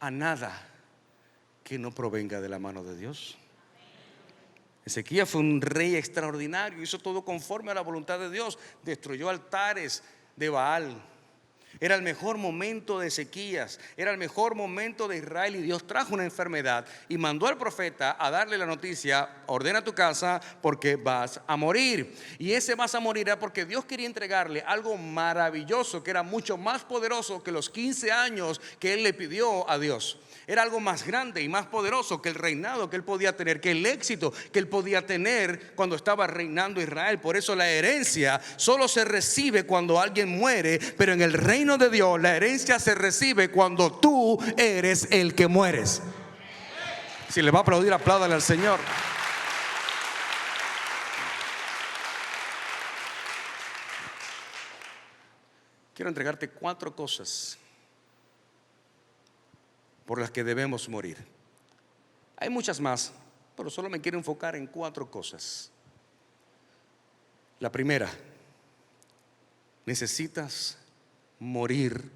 a nada que no provenga de la mano de Dios. Ezequías fue un rey extraordinario, hizo todo conforme a la voluntad de Dios, destruyó altares de Baal. Era el mejor momento de Ezequías, era el mejor momento de Israel, y Dios trajo una enfermedad y mandó al profeta a darle la noticia: ordena tu casa porque vas a morir. Y ese vas a morir era porque Dios quería entregarle algo maravilloso, que era mucho más poderoso que los 15 años que él le pidió a Dios. Era algo más grande y más poderoso que el reinado que él podía tener, que el éxito que él podía tener cuando estaba reinando Israel. Por eso la herencia solo se recibe cuando alguien muere, pero en el reino de Dios la herencia se recibe cuando tú eres el que mueres. Si le va a aplaudir, apláudale al Señor. Quiero entregarte 4 cosas por las que debemos morir. Hay muchas más, pero solo me quiero enfocar en 4 cosas. La primera: necesitas morir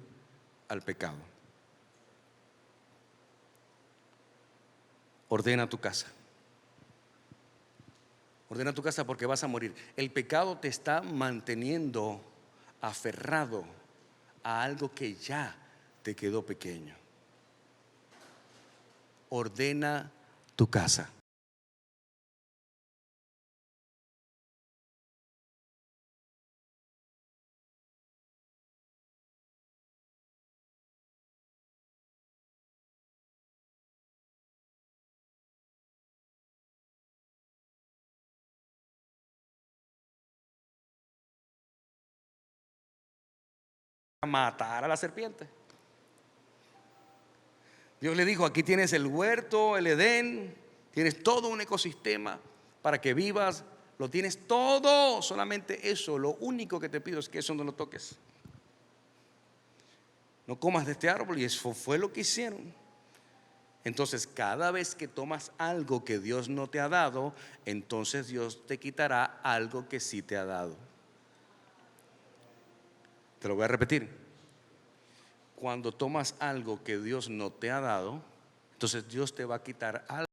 al pecado. Ordena tu casa. Ordena tu casa porque vas a morir. El pecado te está manteniendo aferrado a algo que ya te quedó pequeño. Ordena tu casa. A matar a la serpiente. Dios le dijo: aquí tienes el huerto, el Edén, tienes todo un ecosistema para que vivas, lo tienes todo, solamente eso, lo único que te pido es que eso no lo toques. No comas de este árbol, y eso fue lo que hicieron. Entonces, cada vez que tomas algo que Dios no te ha dado, entonces Dios te quitará algo que sí te ha dado. Te lo voy a repetir. Cuando tomas algo que Dios no te ha dado, entonces Dios te va a quitar algo.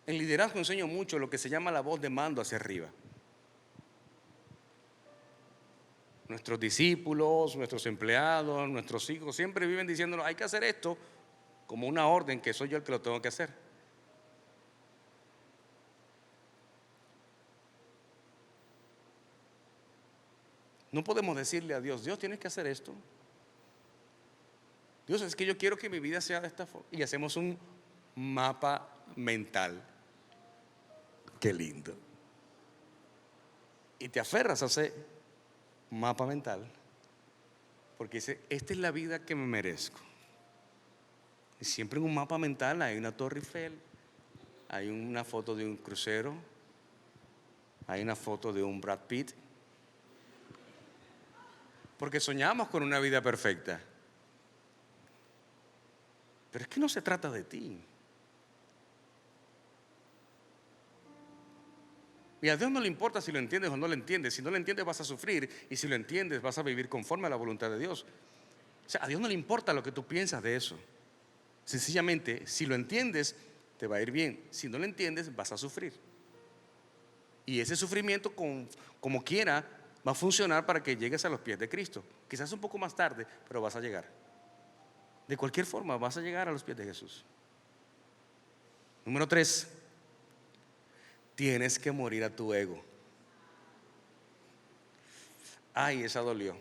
En liderazgo enseño mucho lo que se llama la voz de mando hacia arriba. Nuestros discípulos, nuestros empleados, nuestros hijos siempre viven diciéndonos: hay que hacer esto, como una orden que soy yo el que lo tengo que hacer. No podemos decirle a Dios: Dios, tienes que hacer esto. Dios, es que yo quiero que mi vida sea de esta forma. Y hacemos un mapa mental. Qué lindo. Y te aferras a ese mapa mental porque dice: esta es la vida que me merezco. Y siempre en un mapa mental hay una Torre Eiffel, hay una foto de un crucero, hay una foto de un Brad Pitt, porque soñamos con una vida perfecta. Pero es que no se trata de ti. Y a Dios no le importa si lo entiendes o no lo entiendes. Si no lo entiendes, vas a sufrir, y si lo entiendes, vas a vivir conforme a la voluntad de Dios. O sea, a Dios no le importa lo que tú piensas de eso. Sencillamente, si lo entiendes, te va a ir bien. Si no lo entiendes, vas a sufrir. Y ese sufrimiento, como quiera, va a funcionar para que llegues a los pies de Cristo. Quizás un poco más tarde, pero vas a llegar. De cualquier forma, vas a llegar a los pies de Jesús. Número 3: tienes que morir a tu ego. Ay, esa dolió.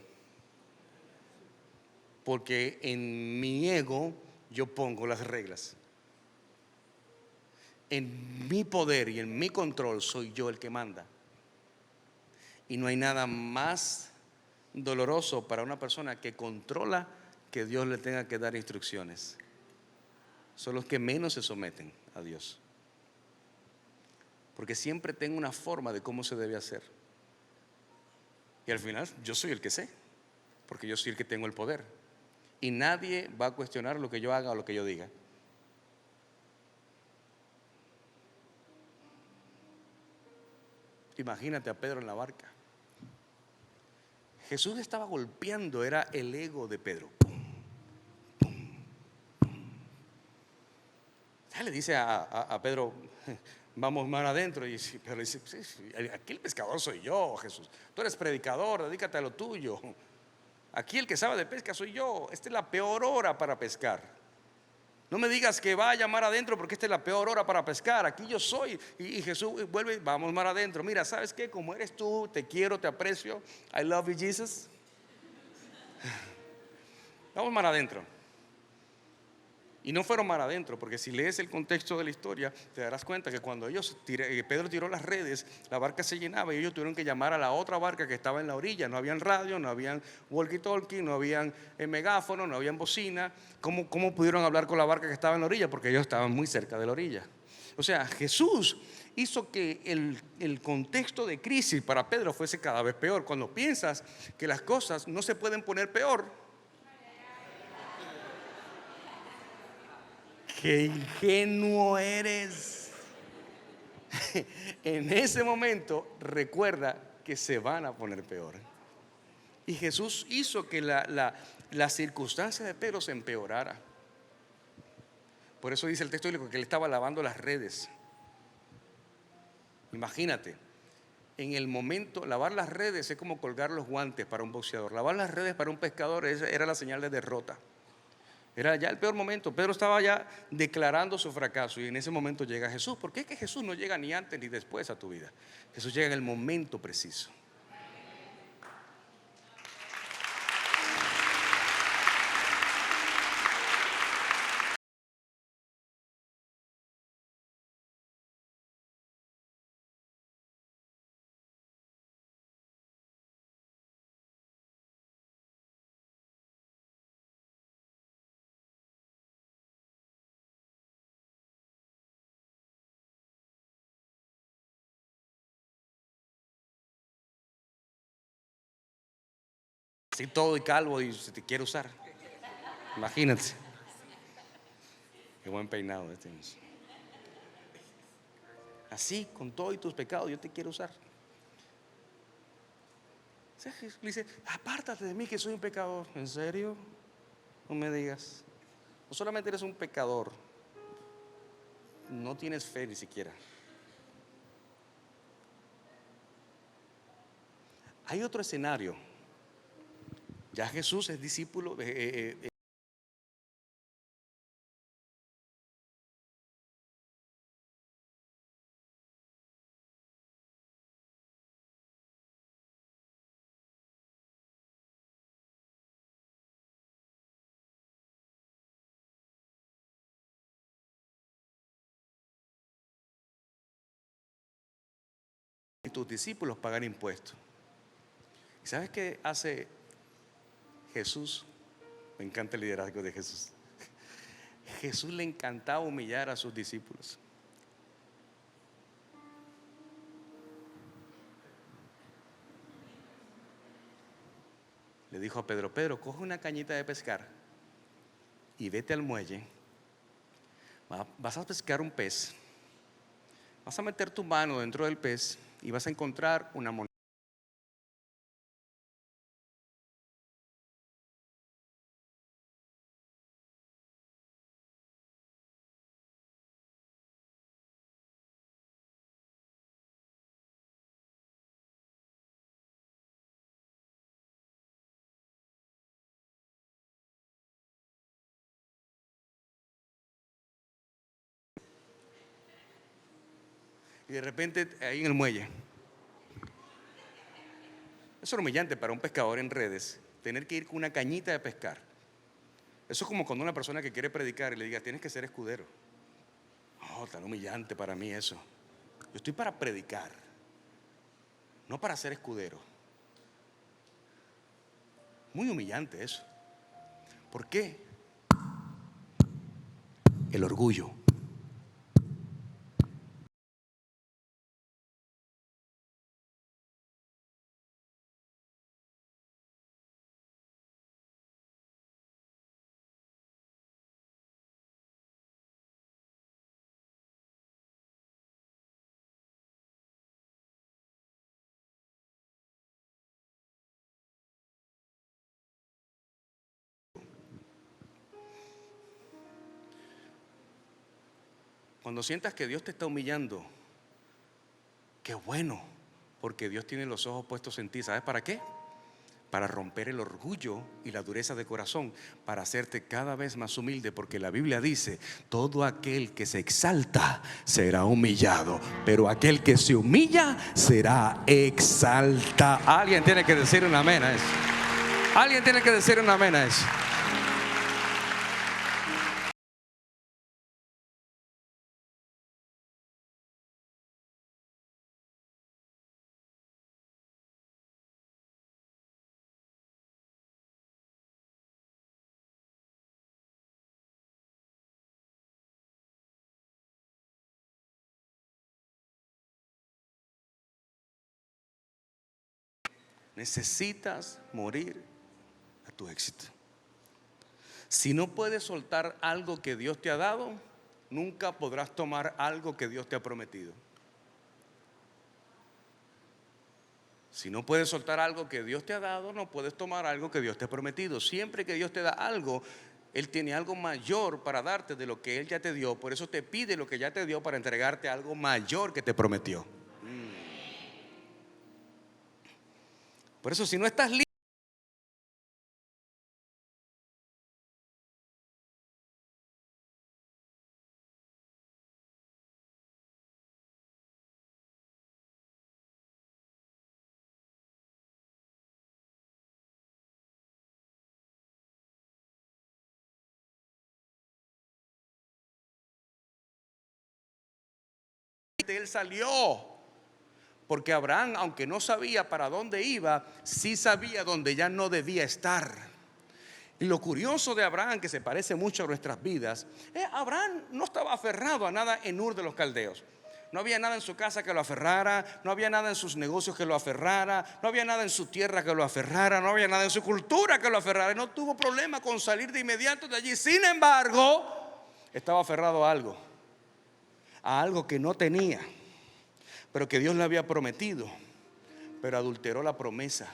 Porque en mi ego yo pongo las reglas. En mi poder y en mi control soy yo el que manda. Y no hay nada más doloroso para una persona que controla que Dios le tenga que dar instrucciones. Son los que menos se someten a Dios. Porque siempre tengo una forma de cómo se debe hacer. Y al final yo soy el que sé, porque yo soy el que tengo el poder. y nadie va a cuestionar lo que yo haga o lo que yo diga. Imagínate a Pedro en la barca. Jesús estaba golpeando, era el ego de Pedro. Ya le dice a Pedro, vamos mar adentro. Y Pedro dice, sí, sí, aquí el pescador soy yo, Jesús. Tú eres predicador, dedícate a lo tuyo. Aquí el que sabe de pesca soy yo. Esta es la peor hora para pescar. No me digas que vaya mar adentro porque esta es la peor hora para pescar. Aquí yo soy. Y Jesús vuelve, vamos mar adentro. Mira, ¿sabes qué? Como eres tú, te quiero, te aprecio. I love you, Jesus. Vamos mar adentro. Y no fueron mar adentro, porque si lees el contexto de la historia, te darás cuenta que cuando Pedro tiró las redes, la barca se llenaba y ellos tuvieron que llamar a la otra barca que estaba en la orilla. No habían radio, no habían walkie-talkie, no habían megáfono, no habían bocina. ¿Cómo pudieron hablar con la barca que estaba en la orilla? Porque ellos estaban muy cerca de la orilla. O sea, Jesús hizo que el contexto de crisis para Pedro fuese cada vez peor. Cuando piensas que las cosas no se pueden poner peor, ¡qué ingenuo eres! En ese momento recuerda que se van a poner peor. Y Jesús hizo que la circunstancia de Pedro se empeorara. Por eso dice el texto bíblico que él estaba lavando las redes. Imagínate, en el momento, lavar las redes es como colgar los guantes para un boxeador. Lavar las redes para un pescador era la señal de derrota. Era ya el peor momento. Pedro estaba ya declarando su fracaso y en ese momento llega Jesús. ¿Por qué es que Jesús no llega ni antes ni después a tu vida? Jesús llega en el momento preciso. Así todo y calvo y se te quiere usar. Imagínate. Qué buen peinado este. Así, con todo y tus pecados, yo te quiero usar. Le dice, apártate de mí que soy un pecador. ¿En serio? No me digas. No solamente eres un pecador, no tienes fe ni siquiera. Hay otro escenario. Ya Jesús es discípulo. Y tus discípulos pagan impuestos. ¿Y sabes qué hace Jesús? Me encanta el liderazgo de Jesús. Jesús le encantaba humillar a sus discípulos. Le dijo a Pedro, Pedro, coge una cañita de pescar y vete al muelle. Vas a pescar un pez. Vas a meter tu mano dentro del pez y vas a encontrar una moneda. Y de repente ahí en el muelle. Es humillante para un pescador en redes tener que ir con una cañita de pescar. Eso es como cuando una persona que quiere predicar y le diga, tienes que ser escudero. Oh, tan humillante para mí eso. Yo estoy para predicar, no para ser escudero. Muy humillante eso. ¿Por qué? El orgullo. Cuando sientas que Dios te está humillando, qué bueno, porque Dios tiene los ojos puestos en ti. ¿Sabes para qué? Para romper el orgullo y la dureza de corazón, para hacerte cada vez más humilde, porque la Biblia dice: todo aquel que se exalta será humillado, pero aquel que se humilla será exaltado. Alguien tiene que decir un amén a eso. Alguien tiene que decir un amén a eso. Necesitas morir a tu éxito. Si no puedes soltar algo que Dios te ha dado, nunca podrás tomar algo que Dios te ha prometido. Si no puedes soltar algo que Dios te ha dado, no puedes tomar algo que Dios te ha prometido. Siempre que Dios te da algo, Él tiene algo mayor para darte de lo que Él ya te dio. Por eso te pide lo que ya te dio, para entregarte algo mayor que te prometió. Por eso, si no estás listo, Él salió. Porque Abraham, aunque no sabía para dónde iba, sí sabía dónde ya no debía estar. Y lo curioso de Abraham, que se parece mucho a nuestras vidas, Abraham no estaba aferrado a nada en Ur de los Caldeos. No había nada en su casa que lo aferrara, no había nada en sus negocios que lo aferrara, no había nada en su tierra que lo aferrara, no había nada en su cultura que lo aferrara. Y no tuvo problema con salir de inmediato de allí. Sin embargo, estaba aferrado a algo que no tenía, pero que Dios le había prometido, pero adulteró la promesa.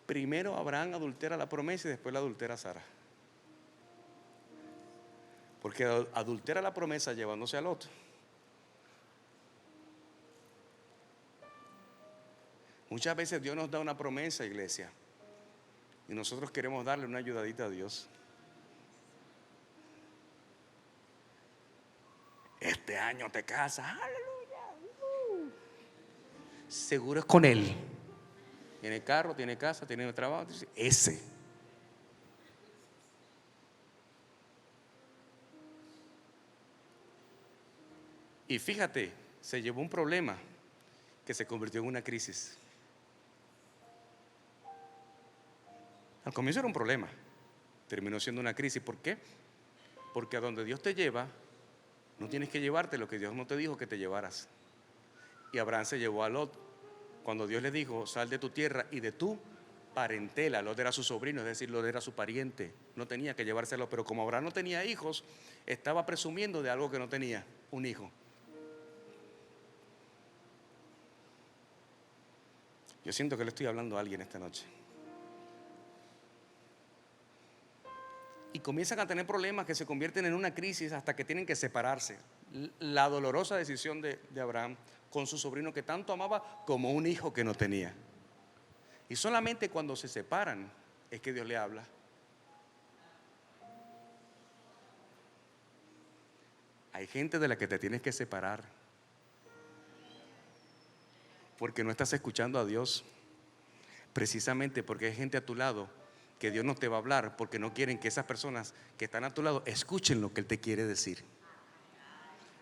Primero Abraham adultera la promesa y después la adultera Sara. Porque adultera la promesa llevándose al otro. Muchas veces Dios nos da una promesa, iglesia, y nosotros queremos darle una ayudadita a Dios. Este año te casas, aleluya. Seguro es con Él. Tiene carro, tiene casa, tiene trabajo. Ese. Y fíjate, se llevó un problema que se convirtió en una crisis. Al comienzo era un problema, terminó siendo una crisis. ¿Por qué? Porque a donde Dios te lleva, no tienes que llevarte lo que Dios no te dijo que te llevaras. Y Abraham se llevó a Lot. Cuando Dios le dijo: sal de tu tierra y de tu parentela. Lot era su sobrino, es decir, Lot era su pariente. No tenía que llevárselo, pero como Abraham no tenía hijos, estaba presumiendo de algo que no tenía, un hijo. Yo siento que le estoy hablando a alguien esta noche. Y comienzan a tener problemas que se convierten en una crisis hasta que tienen que separarse. La dolorosa decisión de Abraham con su sobrino que tanto amaba, como un hijo que no tenía. Y solamente cuando se separan es que Dios le habla. Hay gente de la que te tienes que separar porque no estás escuchando a Dios. Precisamente porque hay gente a tu lado que Dios no te va a hablar, porque no quieren que esas personas que están a tu lado escuchen lo que Él te quiere decir.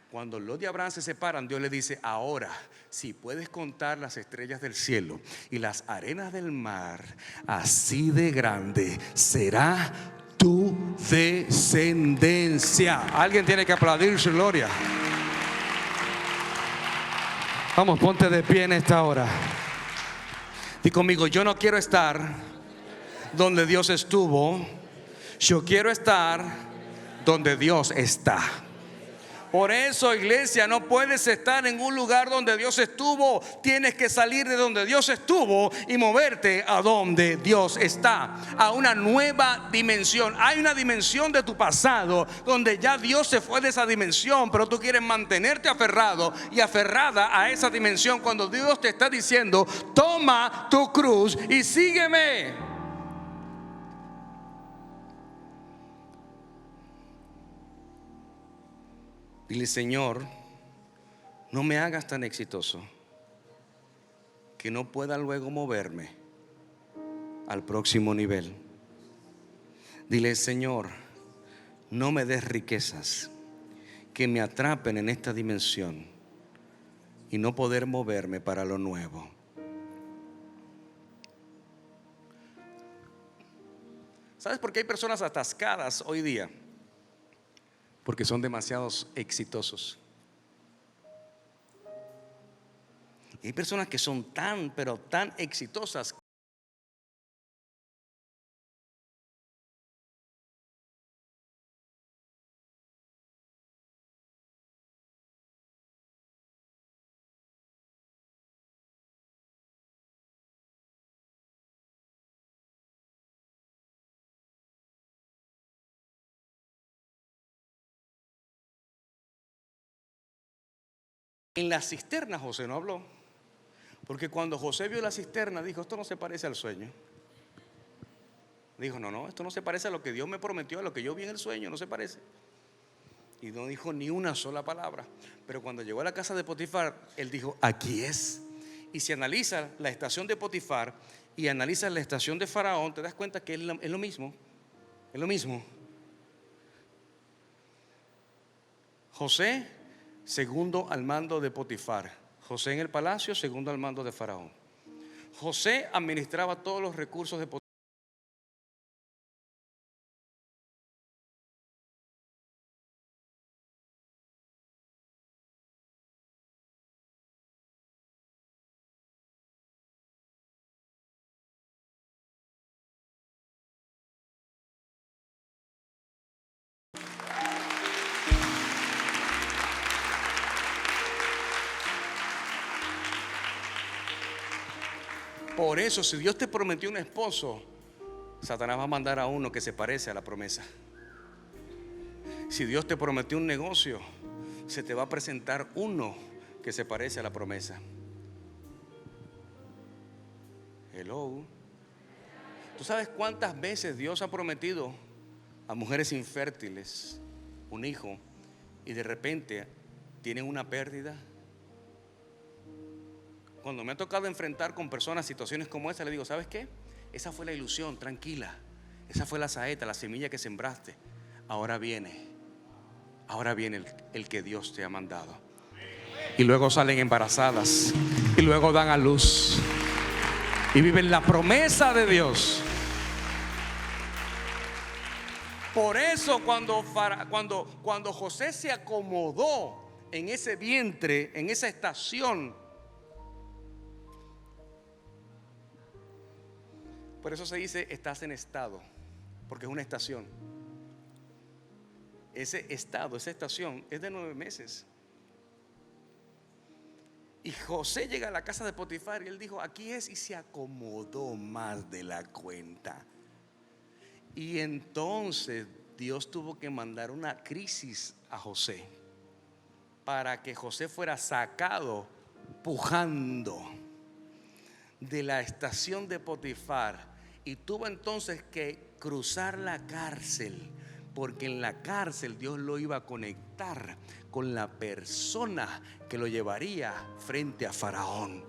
Cuando Lot y Abraham se separan, Dios le dice: ahora, si puedes contar las estrellas del cielo y las arenas del mar, así de grande será tu descendencia. Alguien tiene que aplaudir su gloria. Vamos, ponte de pie en esta hora. Di conmigo: yo no quiero estar donde Dios estuvo, yo quiero estar donde Dios está. Por eso, iglesia, no puedes estar en un lugar donde Dios estuvo. Tienes que salir de donde Dios estuvo y moverte a donde Dios está, a una nueva dimensión. Hay una dimensión de tu pasado donde ya Dios se fue de esa dimensión, pero tú quieres mantenerte aferrado y aferrada a esa dimensión, cuando Dios te está diciendo: toma tu cruz y sígueme. Dile: Señor, no me hagas tan exitoso que no pueda luego moverme al próximo nivel. Dile: Señor, no me des riquezas que me atrapen en esta dimensión y no poder moverme para lo nuevo. ¿Sabes por qué hay personas atascadas hoy día? Porque son demasiados exitosos. Y hay personas que son tan, pero tan exitosas. En la cisterna José no habló, porque cuando José vio la cisterna dijo: esto no se parece al sueño. Dijo: no, esto no se parece a lo que Dios me prometió, a lo que yo vi en el sueño, no se parece. Y no dijo ni una sola palabra. Pero cuando llegó a la casa de Potifar, él dijo: aquí es. Y si analiza la estación de Potifar y analiza la estación de Faraón, te das cuenta que es lo mismo. Es lo mismo. José, segundo al mando de Potifar. José en el palacio, segundo al mando de Faraón. José administraba todos los recursos de Potifar. Por eso, si Dios te prometió un esposo, Satanás va a mandar a uno que se parece a la promesa. Si Dios te prometió un negocio, se te va a presentar uno que se parece a la promesa. Hello. ¿Tú sabes cuántas veces Dios ha prometido a mujeres infértiles un hijo y de repente tienen una pérdida? Cuando me ha tocado enfrentar con personas situaciones como esta, le digo: ¿sabes qué? Esa fue la ilusión, tranquila. Esa fue la saeta, la semilla que sembraste. Ahora viene el que Dios te ha mandado. Y luego salen embarazadas y luego dan a luz y viven la promesa de Dios. Por eso cuando José se acomodó en ese vientre, en esa estación, por eso se dice: estás en estado, porque es una estación. Ese estado, esa estación es de 9 meses. Y José llega a la casa de Potifar y él dijo: aquí es, y se acomodó más de la cuenta. Y entonces Dios tuvo que mandar una crisis a José para que José fuera sacado pujando de la estación de Potifar. Y tuvo entonces que cruzar la cárcel, porque en la cárcel Dios lo iba a conectar con la persona que lo llevaría frente a Faraón.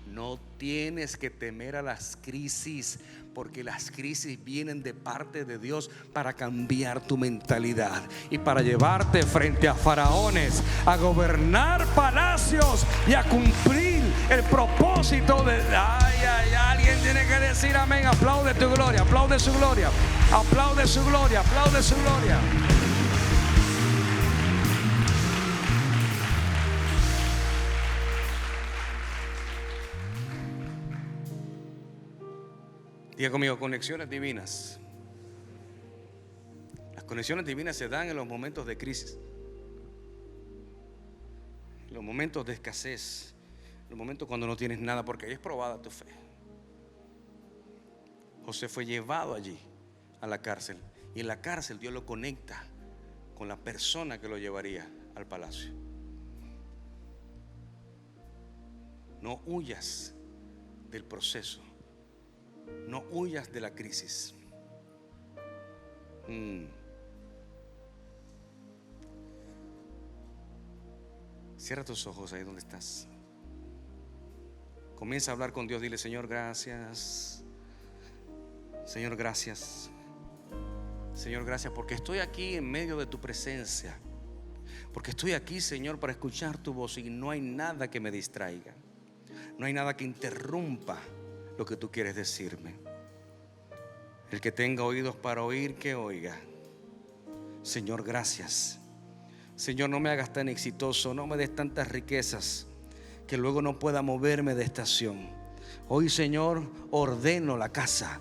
No tienes que temer a las crisis, porque las crisis vienen de parte de Dios para cambiar tu mentalidad y para llevarte frente a faraones, a gobernar palacios y a cumplir el propósito de... alguien tiene que decir amén. Aplaude tu gloria, aplaude su gloria, aplaude su gloria, aplaude su gloria. Diga conmigo: conexiones divinas. Las conexiones divinas se dan en los momentos de crisis, en los momentos de escasez, en los momentos cuando no tienes nada, porque ahí es probada tu fe. José fue llevado allí a la cárcel, y en la cárcel Dios lo conecta con la persona que lo llevaría al palacio. No huyas del proceso, no huyas de la crisis. Cierra tus ojos ahí donde estás. Comienza a hablar con Dios. Dile: Señor, gracias. Señor, gracias. Señor, gracias porque estoy aquí en medio de tu presencia. Porque estoy aquí, Señor, para escuchar tu voz, y no hay nada que me distraiga. No hay nada que interrumpa lo que tú quieres decirme. El que tenga oídos para oír, que oiga. Señor, gracias. Señor, no me hagas tan exitoso, no me des tantas riquezas que luego no pueda moverme de estación. Hoy, Señor, ordeno la casa,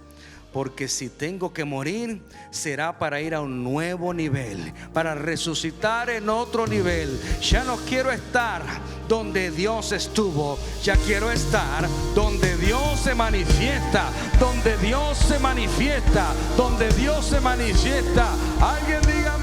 porque si tengo que morir, será para ir a un nuevo nivel, para resucitar en otro nivel. Ya no quiero estar donde Dios estuvo, ya quiero estar donde Dios se manifiesta, donde Dios se manifiesta, donde Dios se manifiesta. Alguien diga: